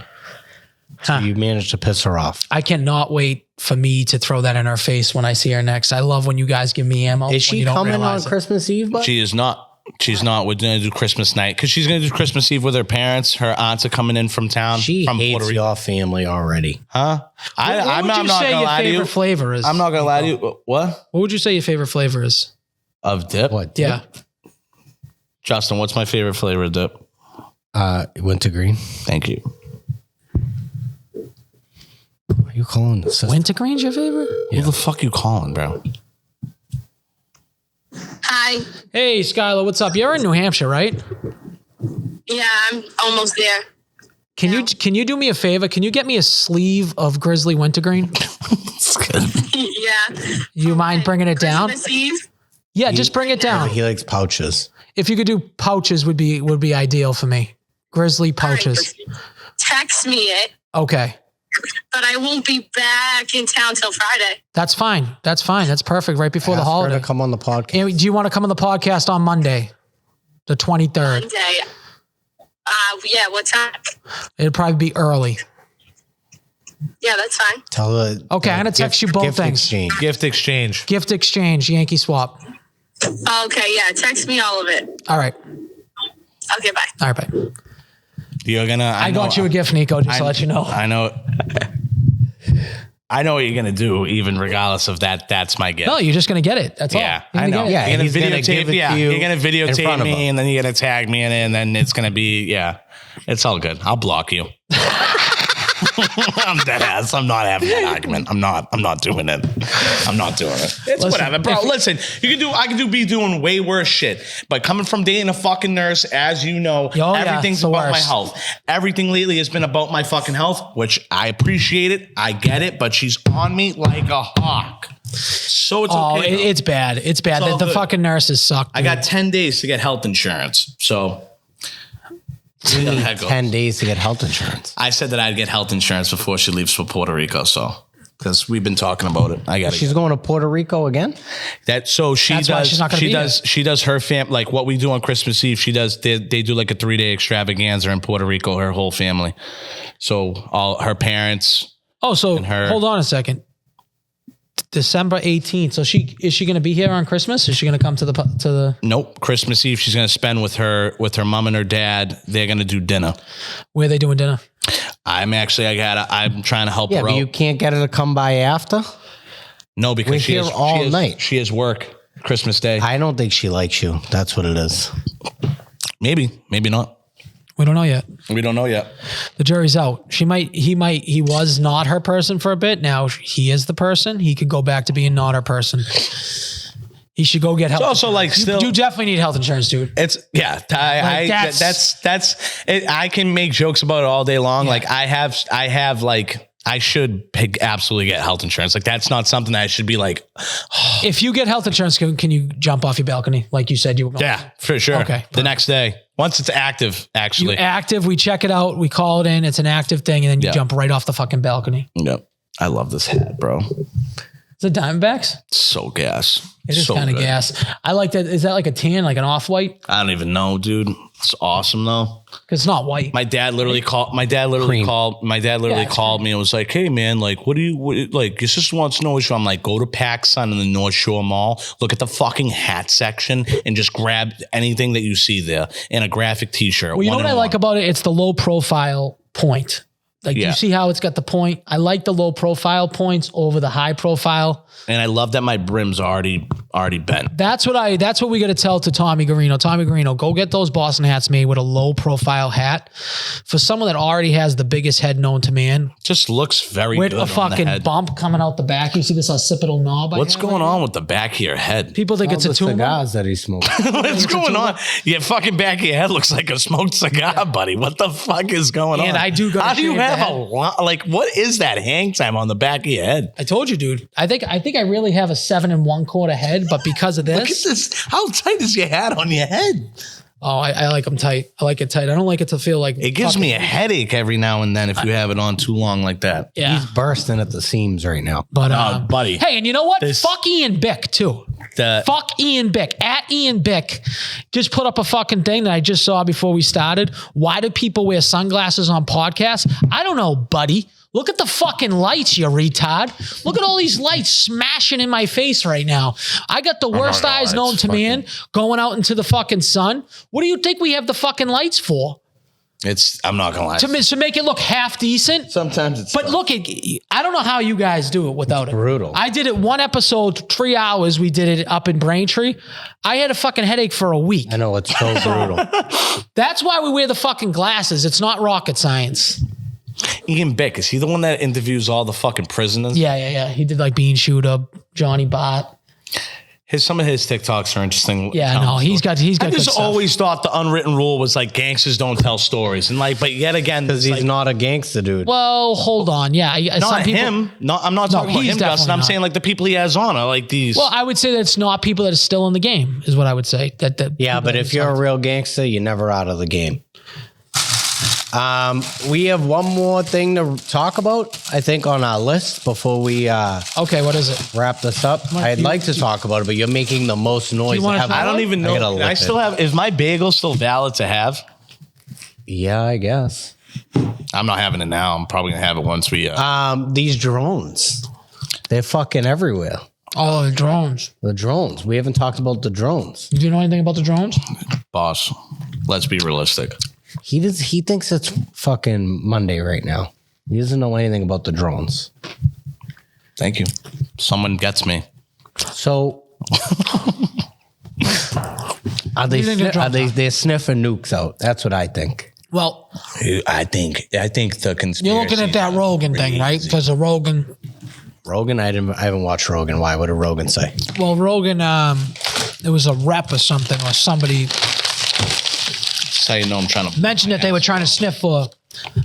You managed to piss her off. I cannot wait for me to throw that in her face when I see her next. I love when you guys give me ammo. Is when she you don't coming on realize it. Christmas Eve? But She is not. She's not. We're going to do Christmas night because she's going to do Christmas Eve with her parents. Her aunts are coming in from town. she from hates Puerto Rico. your family already. Huh? What I'm would not you going say to your lie to you. favorite flavor is? I'm not going to lie to you. What? What would you say your favorite flavor is? Of dip? What? Yeah. Justin, what's my favorite flavor of dip? Wintergreen. Thank you. Are you calling the sister? Wintergreen's your favorite? Who the fuck you calling, bro? Hi. Hey, Skylar, what's up? You're in New Hampshire, right? Yeah, I'm almost there. Can you do me a favor? Can you get me a sleeve of Grizzly Wintergreen? Yeah. You mind bringing it down? Christmas Eve. Yeah, just bring it down. He likes pouches. If you could do pouches, would be ideal for me. Grizzly pouches. Text me it, Okay, but I won't be back in town till Friday. that's fine. That's fine. That's perfect. Right before the Ask her holiday. to come on the podcast. And do you want to come on the podcast on Monday, the 23rd? Monday. Yeah, what time? It'd probably be early. Yeah, that's fine. Tell her. Okay, I'm gonna text you both gift things. Exchange. Gift exchange. Gift exchange, Yankee swap. Okay, yeah, text me all of it. All right. Okay, bye. All right, bye. You're gonna. I got you a gift, Nico, just to let you know. I know. I know what you're gonna do, even regardless of that. That's my gift. No, you're just gonna get it. That's Yeah, all. You're I gonna know. get it. Yeah, You're gonna he's gonna videotape. give it Yeah, to you you're gonna in front videotape of me, him. and then you're gonna tag me in it, and then it's gonna be it's all good. I'll block you. I'm dead ass. I'm not having that argument. I'm not doing it. I'm not doing it. It's whatever, bro. Listen, I can be doing way worse shit. But coming from dating a fucking nurse, as you know, Oh, yeah, everything's it's the about my worst. health. Everything lately has been about my fucking health, which I appreciate it. I get it, but she's on me like a hawk. So it's Oh, okay. though. it's bad. It's bad. It's all The good. fucking nurses suck. I got 10 days to get health insurance. So You need Heck, 10 days to get health insurance. I said that I'd get health insurance before she leaves for Puerto Rico. So because we've been talking about it, I got She's going to Puerto Rico again? that. So she That's why does. she's not gonna She be does. She does her like what we do on Christmas Eve. She does. They do like a 3-day extravaganza in Puerto Rico. Her whole family. So all her parents. Oh, so her- hold on a second. December 18th. So is she going to be here on Christmas? Is she going to come to the? Nope. Christmas Eve, she's going to spend with her mom and her dad. They're going to do dinner. Where are they doing dinner? I'm trying to help Yeah, her but out. you can't get her to come by after? No, because We're here all night. She has work Christmas Day. I don't think she likes you. That's what it is. Maybe not. We don't know yet. We don't know yet. The jury's out. He was not her person for a bit. Now he is the person. He could go back to being not her person. He should go get health. It's also like you definitely need health insurance, dude. It's I can make jokes about it all day long. Yeah. Like I should absolutely get health insurance. Like that's not something that I should be like. If you get health insurance, can you jump off your balcony like you said you were going? Yeah, for sure. Okay. The next day, once it's active, actually. Active. We check it out. We call it in. It's an active thing, and then you jump right off the fucking balcony. Yep. I love this hat, bro. Is it Diamondbacks? So gas. It is so kind of good. gas. I like that. Is that like a tan, like an off-white? I don't even know, dude. It's awesome though. Because it's not white. My dad literally called me and was like, "Hey man, like, what like your sister wants to know what you." I'm like, "Go to PacSun in the North Shore Mall, look at the fucking hat section, and just grab anything that you see there in a graphic T-shirt." Well, you know what I like about it? It's the low profile point. Like, you see how it's got the point? I like the low profile points over the high profile. And I love that my brim's already bent. That's what we got to tell to Tommy Garino. Tommy Garino, go get those Boston hats made with a low profile hat for someone that already has the biggest head known to man. Just looks very With good a on the fucking head. bump coming out the back. You see this occipital knob? What's going on with the back of your head? People think it's a the tumor. cigars that he smoked. What's going on? Your fucking back of your head looks like a smoked cigar, buddy. What the fuck is going on? And I do gotta How do you shave the have head. a lot? Like, what is that hang time on the back of your head? I told you, dude. I think I really have a 7 1/4 head, but because of Look at this, this. How tight is your hat on your head? oh, I like them tight. I like it tight. I don't like it to feel like It gives me a headache every now and then if you have it on too long like that. yeah. He's bursting at the seams right now. But buddy. Hey, and you know what? Fuck Ian Bick too. Fuck Ian Bick. At Ian Bick just put up a fucking thing that I just saw before we started. Why do people wear sunglasses on podcasts? I don't know, buddy. Look at the fucking lights, you retard. Look at all these lights smashing in my face right now. I got the worst eyes known to man going out into the fucking sun. What do you think we have the fucking lights for? I'm not gonna lie. To make it look half decent? Sometimes it's But look, I don't know how you guys do it without it. Brutal. I did it one episode, 3 hours. We did it up in Braintree. I had a fucking headache for a week. I know, it's so brutal. That's why we wear the fucking glasses. It's not rocket science. Ian Bick, is he the one that interviews all the fucking prisoners? Yeah. He did like Bean Shooter, Johnny Bot. Some of his TikToks are interesting. Yeah, no, he's got I good just stuff. always thought the unwritten rule was like gangsters don't tell stories, and like, but yet again, Because he's not a gangster, dude. Well, hold on. Yeah, not some people, him. No, I'm not talking about he's him, Dustin. definitely I'm not. saying like the people he has on are like these. Well, I would say that it's not people that are still in the game, is what I would say. That Yeah, people but that if you're a real gangster, you're never out of the game. We have one more thing to talk about, I think, on our list before we okay, what is it? wrap this up. I'd like to talk about it, but you're making the most noise. wanna ever. talk I don't even I gotta know. lick I still it. have. Is my bagel still valid to have? Yeah, I guess. I'm not having it now. I'm probably gonna have it once we. These drones, they're fucking everywhere. Oh, the drones. The drones. We haven't talked about the drones. Do you know anything about the drones? Boss, let's be realistic. He thinks it's fucking Monday right now. He doesn't know anything about the drones. Thank you. Someone gets me. So are they? do you think they're drones are? They're sniffing nukes out? That's what I think. Well, I think the conspiracy. you're looking at that Rogan thing, right? Because of Rogan. Rogan, I haven't watched Rogan. Why? What did Rogan say? Well, Rogan, it was a rep or something, or somebody That's how you know I'm trying to mentioned that they were trying to sniff for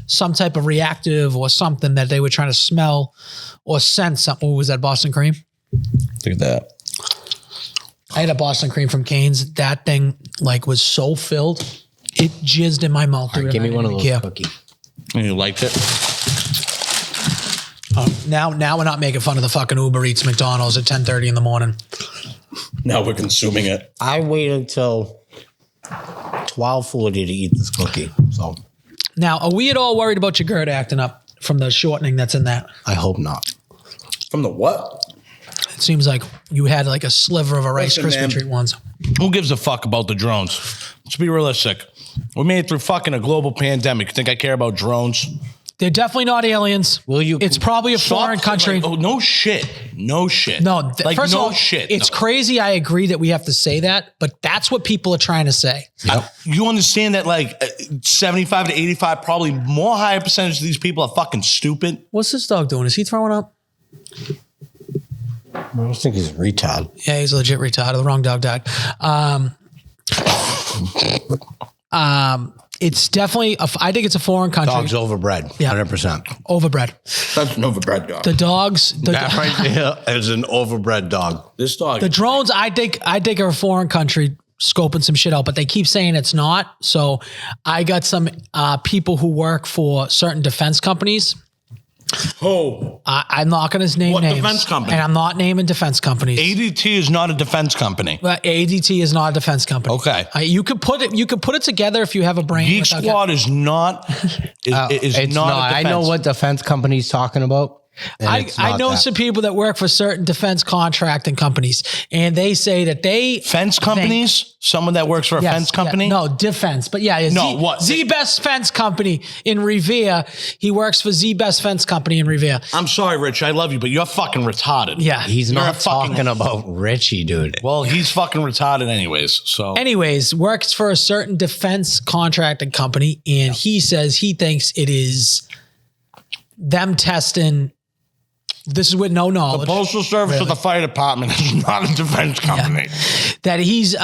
some type of reactive or something that they were trying to smell or sense something. What was that, Boston cream? Look at that. I had a Boston cream from Cane's. That thing like was so filled, it jizzed in my mouth. Dude, Give me and I one of didn't those even cookies. And you liked it? Now we're not making fun of the fucking Uber Eats McDonald's at 10:30 in the morning. Now we're consuming it. I waited until 12:40 to eat this cookie. So Now, are we at all worried about your GERD acting up from the shortening that's in that? I hope not. From the what? It seems like you had like a sliver of a Rice Listen, Krispie man. treat once. Who gives a fuck about the drones? Let's be realistic. We made it through fucking a global pandemic. You think I care about drones? They're definitely not aliens. Will you- It's probably a foreign Stop- country. like, oh, no shit. No shit. No, first no of all, shit. it's crazy. I agree that we have to say that, but that's what people are trying to say. You understand that like 75 to 85, probably more higher percentage of these people are fucking stupid. What's this dog doing? Is he throwing up? I don't think he's a retard. Yeah, he's legit retarded. The wrong dog died. It's definitely, I think it's a foreign country. Dog's overbred. Yeah. 100%. Overbred. That's an overbred dog. The dogs, That right there is an overbred dog. This dog. the drones, I think are a foreign country scoping some shit out, but they keep saying it's not. So I got some people who work for certain defense companies. Oh, I'm not going to name What names. defense company? And I'm not naming defense companies. ADT is not a defense company. But ADT is not a defense company. Okay. You could put it together if you have a brain. Geek without- Squad is not. Is It's not. not. A I know what defense company's talking about. and it's I not know that. some people that work for certain defense contracting companies, and they say that they fence companies. Someone that works for a Yes, fence company. yeah, no, defense. But yeah, No, what? Z Best Fence Company in Revere. He works for Z Best Fence Company in Revere. I'm sorry, Rich. I love you, but you're fucking retarded. Yeah. He's You're not a fucking- talking about Richie, dude. Well, he's fucking retarded, anyways. So Anyways, works for a certain defense contracting company, and he says he thinks it is them testing. This is with no the knowledge. postal service or the fire department is not a defense company. That he's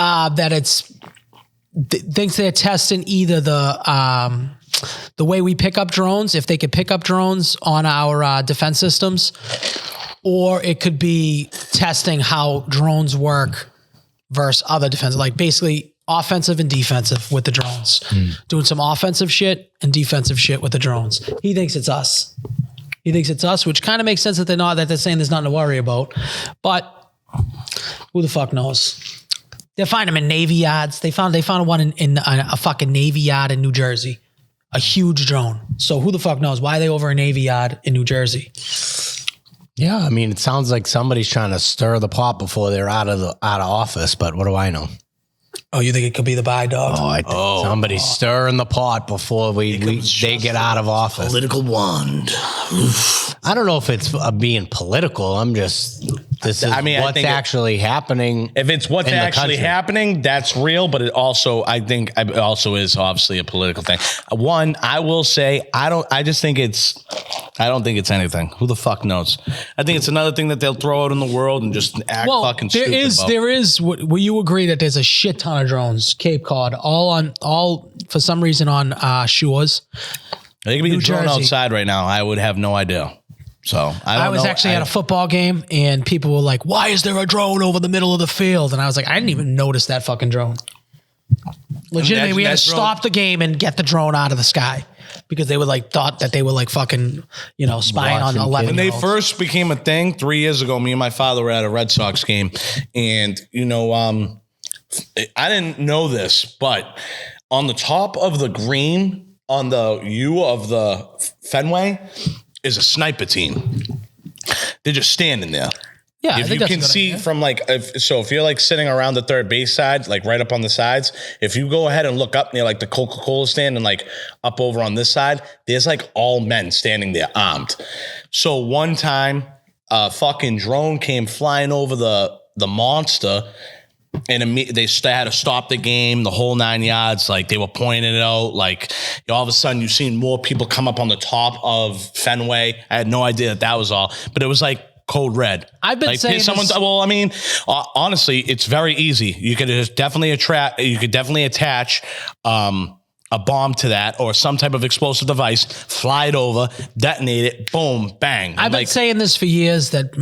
thinks they're testing either the way we pick up drones, if they could pick up drones on our defense systems, or it could be testing how drones work versus other defense, like basically offensive and defensive with the drones, doing some offensive shit and defensive shit with the drones. He thinks it's us. He thinks it's us, which kind of makes sense that they're saying there's nothing to worry about, but who the fuck knows? They find them in Navy yards. They found one in a fucking Navy yard in New Jersey, a huge drone. So who the fuck knows? Why are they over a Navy yard in New Jersey? Yeah, I mean, it sounds like somebody's trying to stir the pot before they're out of office, but what do I know? Oh, you think it could be the buy dog? Oh, I think somebody's stirring the pot before they get out of office. political wand. I don't know if it's being political. This is I mean, I what's think actually happening. If it's what's in the actually country. happening, that's real. But it also, I think, it also is obviously a political thing. One, I will say, I don't think it's anything. Who the fuck knows? I think it's another thing that they'll throw out in the world and just act fucking there stupid. there is. Will you agree that there's a shit ton of drones, Cape Cod, all for some reason on shores? They could be New a drone Jersey. outside right now. I would have no idea. So I was actually at a football game, and people were like, "Why is there a drone over the middle of the field?" And I was like, "I didn't even notice that fucking drone." Legitimately, we had to that drone- stop the game and get the drone out of the sky because they were like thought that they were like fucking, spying on Watching 11. When they first became a thing 3 years ago, me and my father were at a Red Sox game, and I didn't know this, but on the top of the green on the U of the Fenway is a sniper team. They're just standing there. Yeah, I If think you that's a can good see idea. from if you're like sitting around the third base side, like right up on the sides, if you go ahead and look up near like the Coca-Cola stand and like up over on this side, there's like all men standing there armed. So one time a fucking drone came flying over the monster, and they had to stop the game, the whole 9 yards. Like they were pointing it out. Like all of a sudden, you've seen more people come up on the top of Fenway. I had no idea that was all, but it was like code red. I've been like, saying someone's. this- Well, I mean, honestly, it's very easy. You could just definitely attach a bomb to that or some type of explosive device, fly it over, detonate it, boom, bang. I've been saying this for years that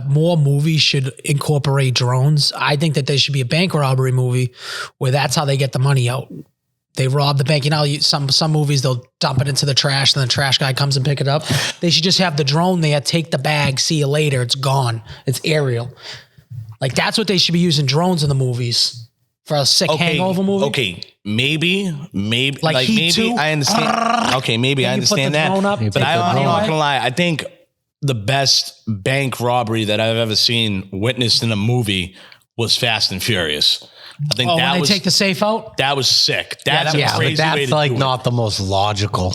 more movies should incorporate drones. I think that there should be a bank robbery movie where that's how they get the money out. They rob the bank. Some movies they'll dump it into the trash, and the trash guy comes and pick it up. They should just have the drone there, take the bag, see you later. It's gone. It's aerial. Like that's what they should be using drones in the movies for a sick hangover movie. Okay, maybe, Like Heat maybe 2? I understand. Okay, maybe I Then you put understand the that. drone up, You But take the I'm drone not up. gonna lie. I think the best bank robbery that I've ever seen witnessed in a movie was Fast and Furious. I think Oh, that when they was take the safe out? that was sick. That's Yeah, a crazy but way that's to like do it. not the most logical.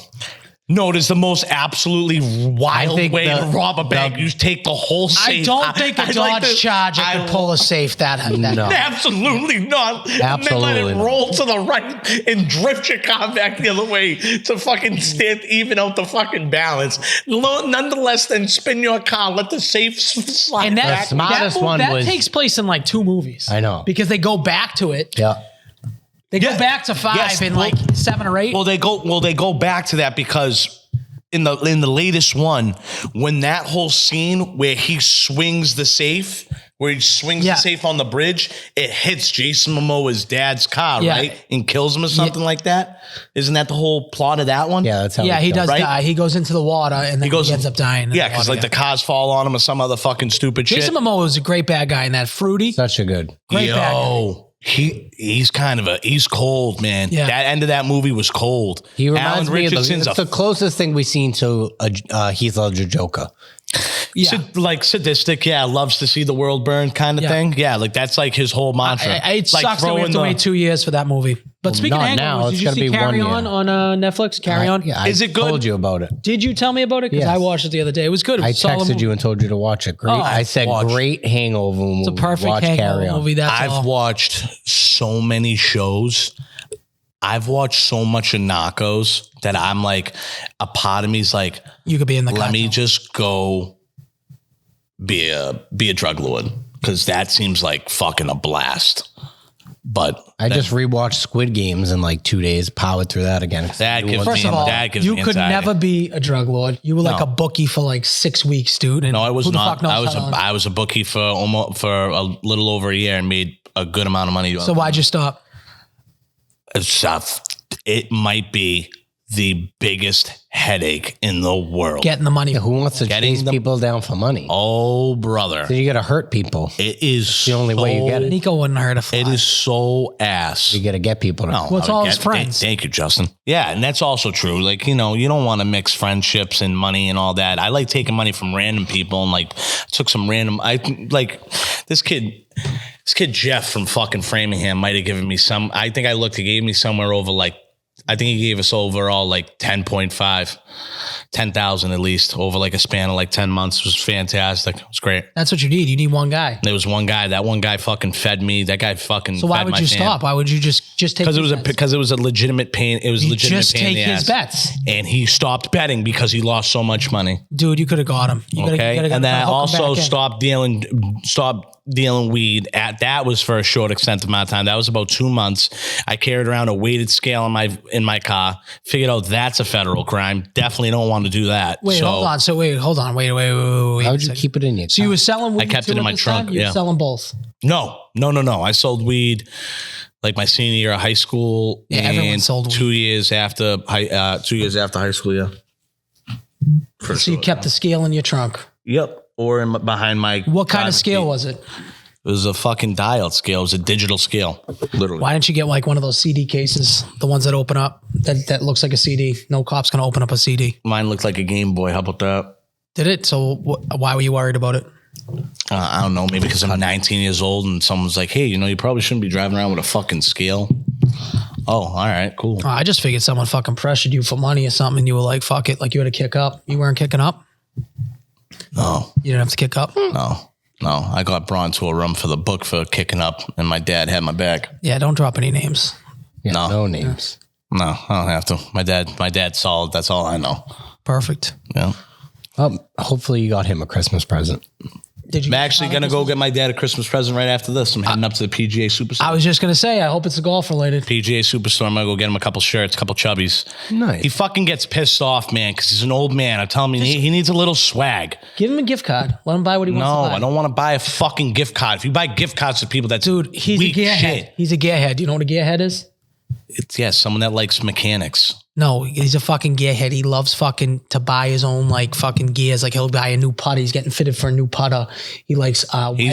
No, it is the most absolutely wild think way the- to rob a bank. You take the whole safe. I don't think a I'd Dodge like to- Charger I could pull a safe that No. Absolutely not. And then let Absolutely it not. roll to the right and drift your car back the other way to fucking stand even out the fucking balance. Nonetheless, then spin your car, let the safe slide And back. smartest one that was- takes place in like 2 movies. I know. Because they go back to it. Yeah. They go Yeah. back to 5 Yes, in well- like 7 or 8. Well, they go back to that because in the latest one, when that whole scene where he swings the safe, where he swings Yeah. the safe on the bridge, it hits Jason Momoa's dad's car, Yeah. right? And kills him or something like that. Isn't that the whole plot of that one? Yeah, that's how Yeah, he does right? die. He goes into the water and then he ends up dying. in Yeah, the because water, like the cars fall on him or some other fucking stupid Jason shit. Momoa is a great bad guy in that. Fruity. Such a good. Great bad guy. Yo, he's kind of he's cold, man. Yeah. That end of that movie was cold. He reminds Alan me of Richardson's it's the closest thing we've seen to Heath Ledger Joker. Yeah. like sadistic, yeah, loves to see the world burn kind of Yeah. thing. Yeah, like that's like his whole mantra. It like sucks that we have to wait 2 years for that movie. But speaking of not now. hangovers, It's did you gonna see be Carry 1 On year. Netflix? Carry On? Yeah, Is I it good? told you about it. Did you tell me about it? Because Yes. I watched it the other day. It was good. It I was a solid texted movie. you and told you to watch it. Great. Oh, I said watch. great hangover movie. It's a perfect Watch Carry hangover On. movie. That's I've all. watched so many shows. I've watched so much of Narcos that I'm like, a part of me's like, You could be in the let me cartel. just go be a drug lord because that seems like fucking a blast. But I just rewatched Squid Games in like 2 days. Powered through that again. that gives First me of all, that gives you me could anxiety. never be a drug lord. You were like No. a bookie for like 6 weeks, dude. And No, I was who the not. fuck knows how long- I was a bookie for a little over a year and made a good amount of money. So why'd you stop? It might be the biggest headache in the world. Getting the money. Who wants to Getting chase the- people down for money? Oh, brother. So you got to hurt people. It is the only way you get it. Nico wouldn't hurt a fly. It is so ass. You got to get people. To No, Well, it's I would all his get- friends. Thank you, Justin. Yeah, and that's also true. Like, you don't want to mix friendships and money and all that. I like taking money from random people and like took some random. This kid Jeff from fucking Framingham might have given me some. I think I looked. He gave me somewhere over like. I think he gave us overall like 10.5, 10,000 at least over like a span of like 10 months. It was fantastic. It was great. That's what you need. You need one guy. There was one guy. That one guy fucking fed me. That guy fucking. So why fed would my you fam. stop? Why would you just take? Because it his was a legitimate pain. It was You legitimate just pain in take the his ass. bets. And he stopped betting because he lost so much money. Dude, you could have got him. You coulda- Okay, you coulda and then I hook him also back in. stopped dealing weed. That was for a short extent amount of time. That was about 2 months. I carried around a weighted scale in my car. Figured out that's a federal crime. Definitely don't want to do that. Wait, So hold on. So wait, hold on. Wait. How a would you second. keep it in your? So you were selling weed I kept too it in at my this trunk, time? You were yeah. selling both. No. I sold weed like my senior year of high school. Yeah, everyone and sold weed. 2 years after high. 2 years after high school. Yeah. For So you sure. kept the scale in your trunk. Yep. Or behind my. What kind of driver's scale seat. was it? It was a fucking dialed scale. It was a digital scale. Literally. Why didn't you get like one of those CD cases, the ones that open up, that looks like a CD? No cop's gonna open up a CD. Mine looked like a Game Boy. How about that? Did it? So why were you worried about it? I don't know. Maybe because I'm 19 years old and someone's like, hey, you probably shouldn't be driving around with a fucking scale. Oh, all right, cool. I just figured someone fucking pressured you for money or something, and you were like, "Fuck it," like you had to kick up. You weren't kicking up. No, You didn't have to kick up. no. I got brought into a room for the book for kicking up, and my dad had my back. Yeah, don't drop any names. Yeah, No. no names. No, I don't have to. My dad's solid. That's all I know. Perfect. Yeah. Hopefully you got him a Christmas present. Did you? I'm actually gonna go get my dad a Christmas present right after this. I'm heading up to the PGA Superstore. I was just gonna say, I hope it's golf related. PGA Superstore. I'm gonna go get him a couple shirts, a couple chubbies. Nice. He fucking gets pissed off, man, because he's an old man. I'm telling you, he needs a little swag. Give him a gift card. Let him buy what he wants No, to buy. I don't want to buy a fucking gift card. If you buy gift cards to people, that's Dude, he's weak a gearhead. shit. He's a gearhead. Do you know what a gearhead is? It's someone that likes mechanics. No, he's a fucking gearhead. He loves fucking to buy his own like fucking gears. Like he'll buy a new putter. He's getting fitted for a new putter. He likes He's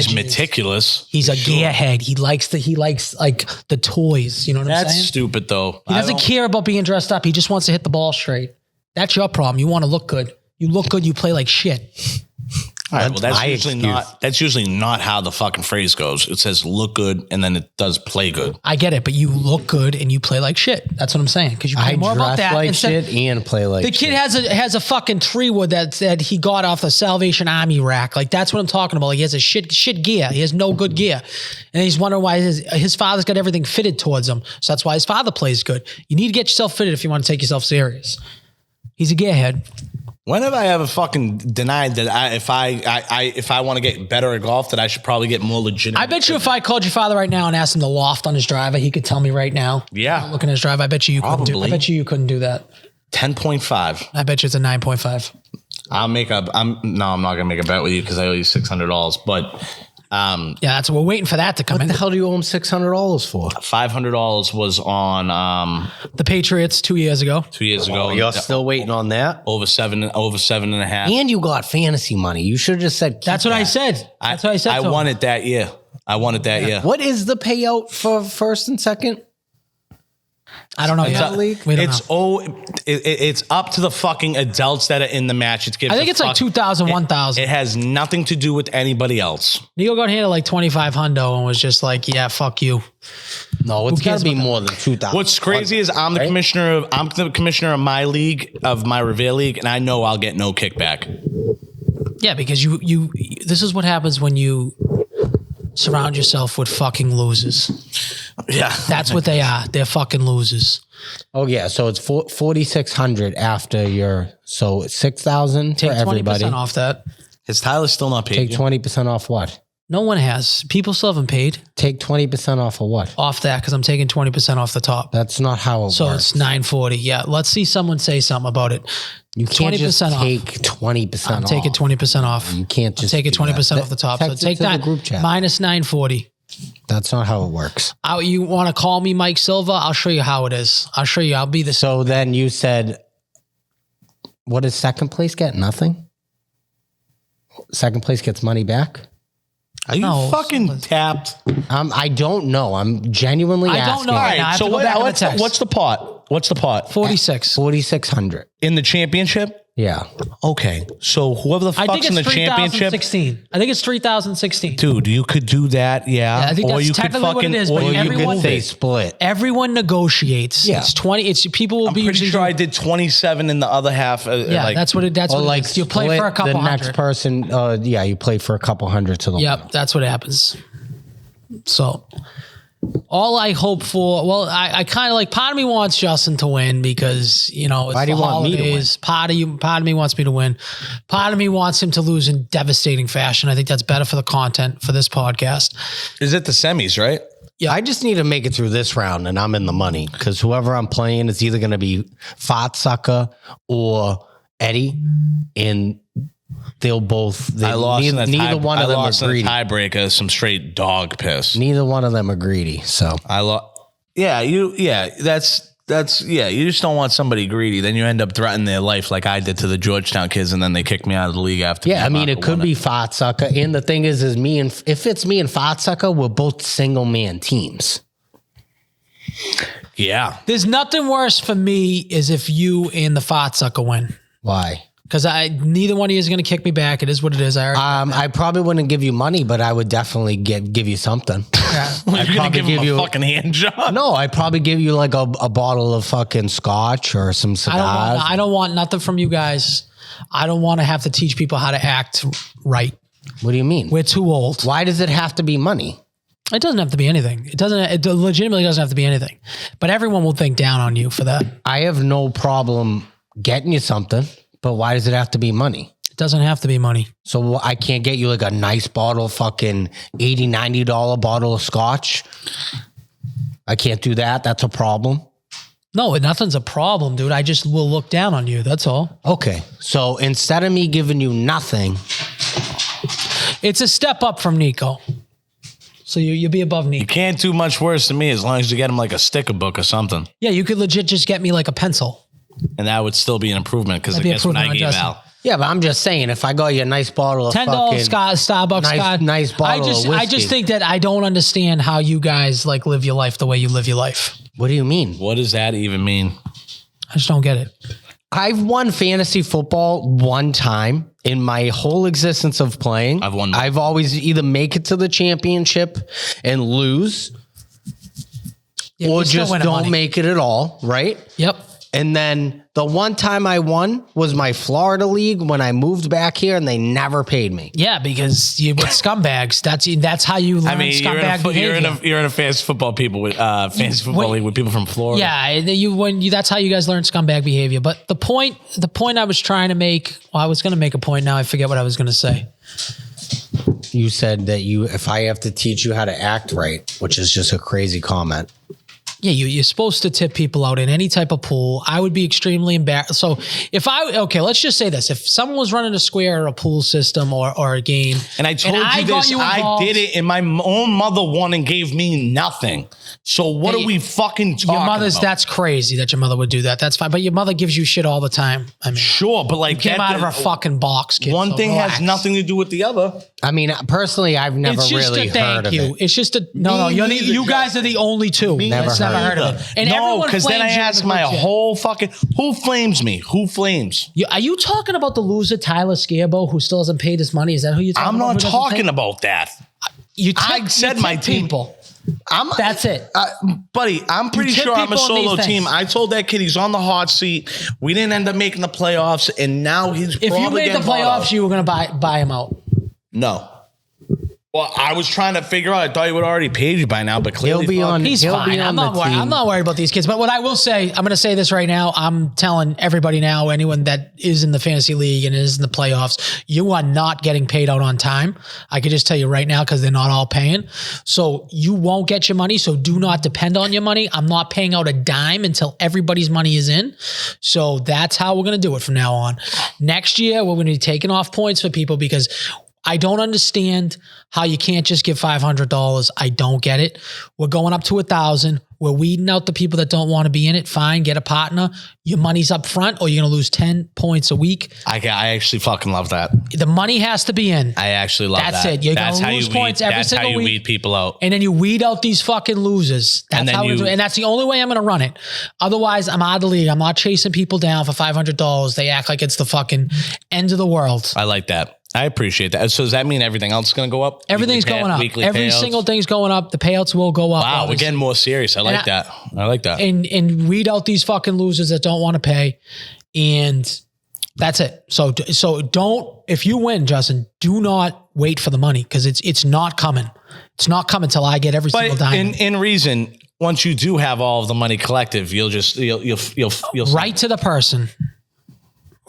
wedges. meticulous. He's a Sure. gearhead. He likes like the toys. You know what I'm That's saying? stupid, though. He doesn't care about being dressed up. He just wants to hit the ball straight. That's your problem. You want to look good. You look good, you play like shit. All right, well, That's that's my usually excuse. not. That's usually not how the fucking phrase goes. It says look good, and then it does play good. I get it, but you look good and you play like shit. That's what I'm saying. Because you play I more about dress that. like instead- shit and play like The kid has a fucking tree wood that he got off the Salvation Army rack. Like that's what I'm talking about. Like he has a shit gear. He has no good gear, and he's wondering why his father's got everything fitted towards him. So that's why his father plays good. You need to get yourself fitted if you want to take yourself serious. He's a gearhead. When have I ever fucking denied that if I want to get better at golf, that I should probably get more legitimate? I bet you if I called your father right now and asked him the loft on his driver, he could tell me right now. Yeah. Looking at his drive, I bet you couldn't do. I Probably. bet you couldn't do that. 10.5. I bet you it's a 9.5. I'm not gonna make a bet with you because I owe you $600. But Yeah, that's we're waiting for that to come What in. the hell do you owe him $600 for? $500 was on The Patriots 2 years ago. 2 years ago. You're still waiting on that? over 7.5. And you got fantasy money. You should have just said, That's what I said. That's what I said. I to him. won it that year. I won it that year. What is the payout for first and second? I don't know It's yet. a- We don't know. It's up to the fucking adults that are in the match. It gives I think it's like 2,000, 1,000. It has nothing to do with anybody else. Nico got handed like 25 hundo and was just like, yeah, fuck you. No, it's got cares to be about more than 2,000. What's crazy is I'm the commissioner of my league, of my Revere League, and I know I'll get no kickback. Yeah, because you this is what happens when you surround yourself with fucking losers. Yeah. That's what they are. They're fucking losers. Oh yeah, so it's 4,600 after your so it's 6,000 for Take 20% everybody. off that. Is Tyler still not paid? Take yet? 20% off what? No one has. People still haven't paid Take 20% off of what? off that because I'm taking 20% off the top. That's not how it So works. it's 940. Yeah, let's see someone say something about it. You can't just 20% off. take 20% I'm off. taking 20% off. You can't just Take it do that. 20% off the top. So Text it take to the that group chat. minus 940. That's not how it works. You want to call me Mike Silva? I'll show you how it is. I'll show you. I'll be the So then you said, what does second place get? Nothing? Second place gets money back? Are you No. fucking tapped? I don't know. I'm genuinely I asking. don't know. Right now. I have to go back in the text. what's the pot? What's the pot? 46. 4,600. In the championship? Yeah. Okay. So whoever the I think fuck's in it's the championship, 3,016. I think it's 3,016. dude, you could do that, yeah. Yeah, I think or that's you could technically what fucking, it is, or but you everyone- could They split. Everyone negotiates. Yeah. It's 20. It's people will I'm be pretty usually. sure I did 27 in the other half. Yeah, that's what it. That's Or what like it is. You play split for a couple the hundred. next person. Yeah, you play for a couple hundred to the Yep, that's what happens. So, all I hope for, well, I kind of like, part of me wants Justin to win because, you know, it's Why do the you want me to holidays. Part of me wants me to win. Part of me wants him to lose in devastating fashion. I think that's better for the content for this podcast. Is it the semis, right? Yeah, I just need to make it through this round and I'm in the money because whoever I'm playing is either going to be Fat Sucker or Eddie, and they'll both. I lost in Neither one of them are in a greedy. tiebreaker, some straight dog piss. Neither one of them are greedy. So I lost. Yeah, that's you just don't want somebody greedy. Then you end up threatening their life like I did to the Georgetown kids, and then they kicked me out of the league after. yeah, I mean, it Marco could won be Fat Sucker, and the thing is if it's me and Fat Sucker, we're both single man teams. Yeah. There's nothing worse for me is if you and the Fat Sucker win. Why? Because neither one of you is going to kick me back. It is what it is. I probably wouldn't give you money, but I would definitely give you something. You're gonna probably give him give you- a fucking hand job. No, I'd probably give you like a bottle of fucking scotch or some cigars. I don't want nothing from you guys. I don't want to have to teach people how to act right. What do you mean? We're too old. Why does it have to be money? It doesn't have to be anything. It legitimately doesn't have to be anything. But everyone will think down on you for that. I have no problem getting you something, but why does it have to be money? It doesn't have to be money. So I can't get you like a nice bottle, fucking $80, $90 bottle of scotch. I can't do that. That's a problem. No, nothing's a problem, dude. I just will look down on you. That's all. Okay. So instead of me giving you nothing, It's a step up from Nico. So you'll be above You Nico. can't do much worse than me as long as you get him like a sticker book or something, Yeah, you could legit just get me like a pencil. and that would still be an improvement because I That'd be guess what I improvement gave on Justin. Al. yeah, but I'm just saying, if I got you a nice bottle of $10 fucking Starbucks nice- Scott. nice bottle of I whiskey. just think that I don't understand how you guys like live your life the way you live your life. what do you mean? What does that even mean? I just don't get it. I've won fantasy football one time in my whole existence of playing. I've won. I've always either make it to the championship and lose, Yeah, or you still just win don't money. make it at all, right? Yep. And then the one time I won was my Florida league when I moved back here, and they never paid me. Yeah, because you with scumbags. That's how you learn I mean, scumbag behavior. you're in a fantasy football people with fantasy football league with people from Florida. Yeah, that's how you guys learn scumbag behavior. But the point I was trying to make, well, I was going to make a point. Now I forget what I was going to say. You said that if I have to teach you how to act right, which is just a crazy comment. Yeah, you're supposed to tip people out in any type of pool. I would be extremely embarrassed. So let's just say this. If someone was running a square or a pool system or a game. And I told you this, I did it, and my own mother won and gave me nothing. So what are we fucking talking Your mother's, about? that's crazy that your mother would do that. That's fine. But your mother gives you shit all the time. I mean, Sure, but like came out of her fucking box, kid. one so thing relax. has nothing to do with the other. I mean, personally, I've never It's just really a thank heard of you. it. It's just a no. You guys are the only two. Never that's heard never heard of it. And No, everyone because then I flames you in ask the my group chat. whole fucking who flames me? Who flames? Are you talking about the loser Tyler Scarbo who still hasn't paid his money? Is that who you're talking I'm about? not who doesn't talking pay? about that. You tip, I said you my tip team. people. I'm, That's it. Buddy, I'm pretty tip sure I'm a people on these solo things. team. I told that kid he's on the hot seat. We didn't end up making the playoffs, and now he's If probably you made the getting bought out. playoffs, you were going to buy him out. No. Well, I was trying to figure out. I thought he would already paid you by now, but clearly He'll be on. He's he'll fine. be I'm on not the worried. team. I'm not worried about these kids. But what I will say, I'm going to say this right now. I'm telling everybody now, anyone that is in the fantasy league and is in the playoffs, you are not getting paid out on time. I could just tell you right now because they're not all paying. So you won't get your money. So do not depend on your money. I'm not paying out a dime until everybody's money is in. So that's how we're going to do it from now on. Next year, we're going to be taking off points for people because I don't understand how you can't just give $500. I don't get it. We're going up to 1,000. We're weeding out the people that don't want to be in it. Fine, get a partner. Your money's up front, or you're going to lose 10 points a week. I actually fucking love that. The money has to be in. I actually love That's that. it. You're That's gonna how lose you points weed, every that's single how you week. weed people out. And then you weed out these fucking losers. That's And then how we do it. And that's the only way I'm going to run it. Otherwise, I'm out of the league. I'm not chasing people down for $500. They act like it's the fucking end of the world. I like that. I appreciate that. So does that mean everything else is going to go up? Everything's Weekly going up. weekly Every payouts? single thing's going up. The payouts will go up. Wow, we're obviously. getting more serious. I like that. I like that. And weed out these fucking losers that don't want to pay. And that's it. So don't, if you win, Justin, do not wait for the money because it's not coming. It's not coming till I get every single But dime. in reason, once you do have all of the money collective, you'll Right to the person.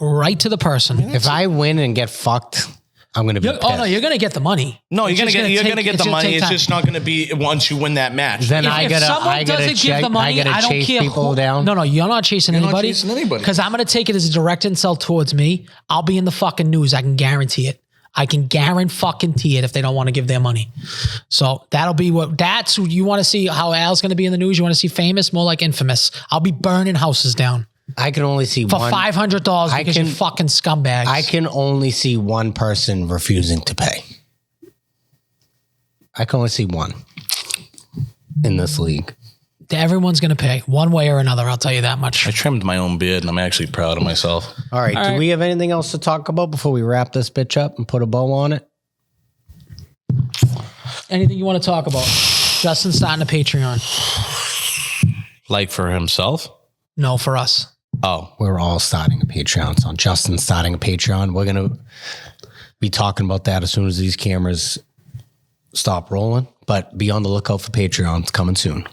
Right to the person. If I win and get fucked, I'm going to be pissed. Oh no, you're gonna get the money. No, It's you're just gonna get it's the money. take It's time. just not gonna be once you win that match. Then If I gotta someone doesn't give the money, I don't chase care people who, down. No, you're not chasing not anybody. chasing anybody. Because I'm gonna take it as a direct insult towards me. I'll be in the fucking news. I can guarantee it. I can guarantee it if they don't want to give their money. So that'll be that's you want to see how Al's gonna be in the news. You want to see famous, more like infamous. I'll be burning houses down I can only see for one. $500 because you're fucking scumbags. I can only see one person refusing to pay. I can only see one in this league. Everyone's gonna pay one way or another. I'll tell you that much. I trimmed my own beard, and I'm actually proud of myself. All right. All Do right. we have anything else to talk about before we wrap this bitch up and put a bow on it? Anything you want to talk about? Justin's starting a Patreon. Like for himself. No, for us. Oh, We're all starting a Patreon. So Justin's starting a Patreon. We're going to be talking about that as soon as these cameras stop rolling. But be on the lookout for Patreon. It's coming soon.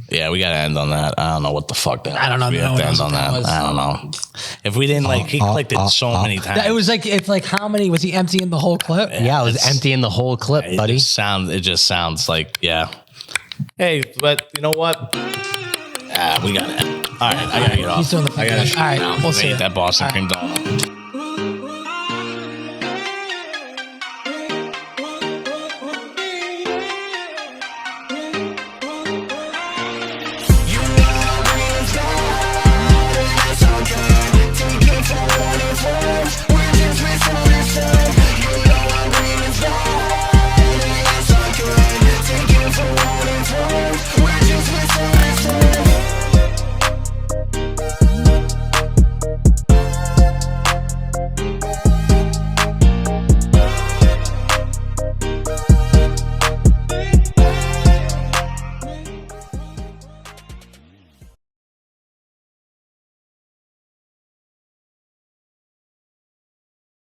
yeah, we gotta end on that. I don't know what the fuck that. I don't know. We No have one to end knows on what that that. was. I don't know. If we didn't he clicked it so many times. It was like it's like how many was he emptying the whole clip? Yeah, it was emptying the whole clip, buddy. It just sounds like Hey, but you know what? We gotta end. All right, I gotta get off. He's doing the I gotta all right, we'll see eat ya. that Boston cream donut.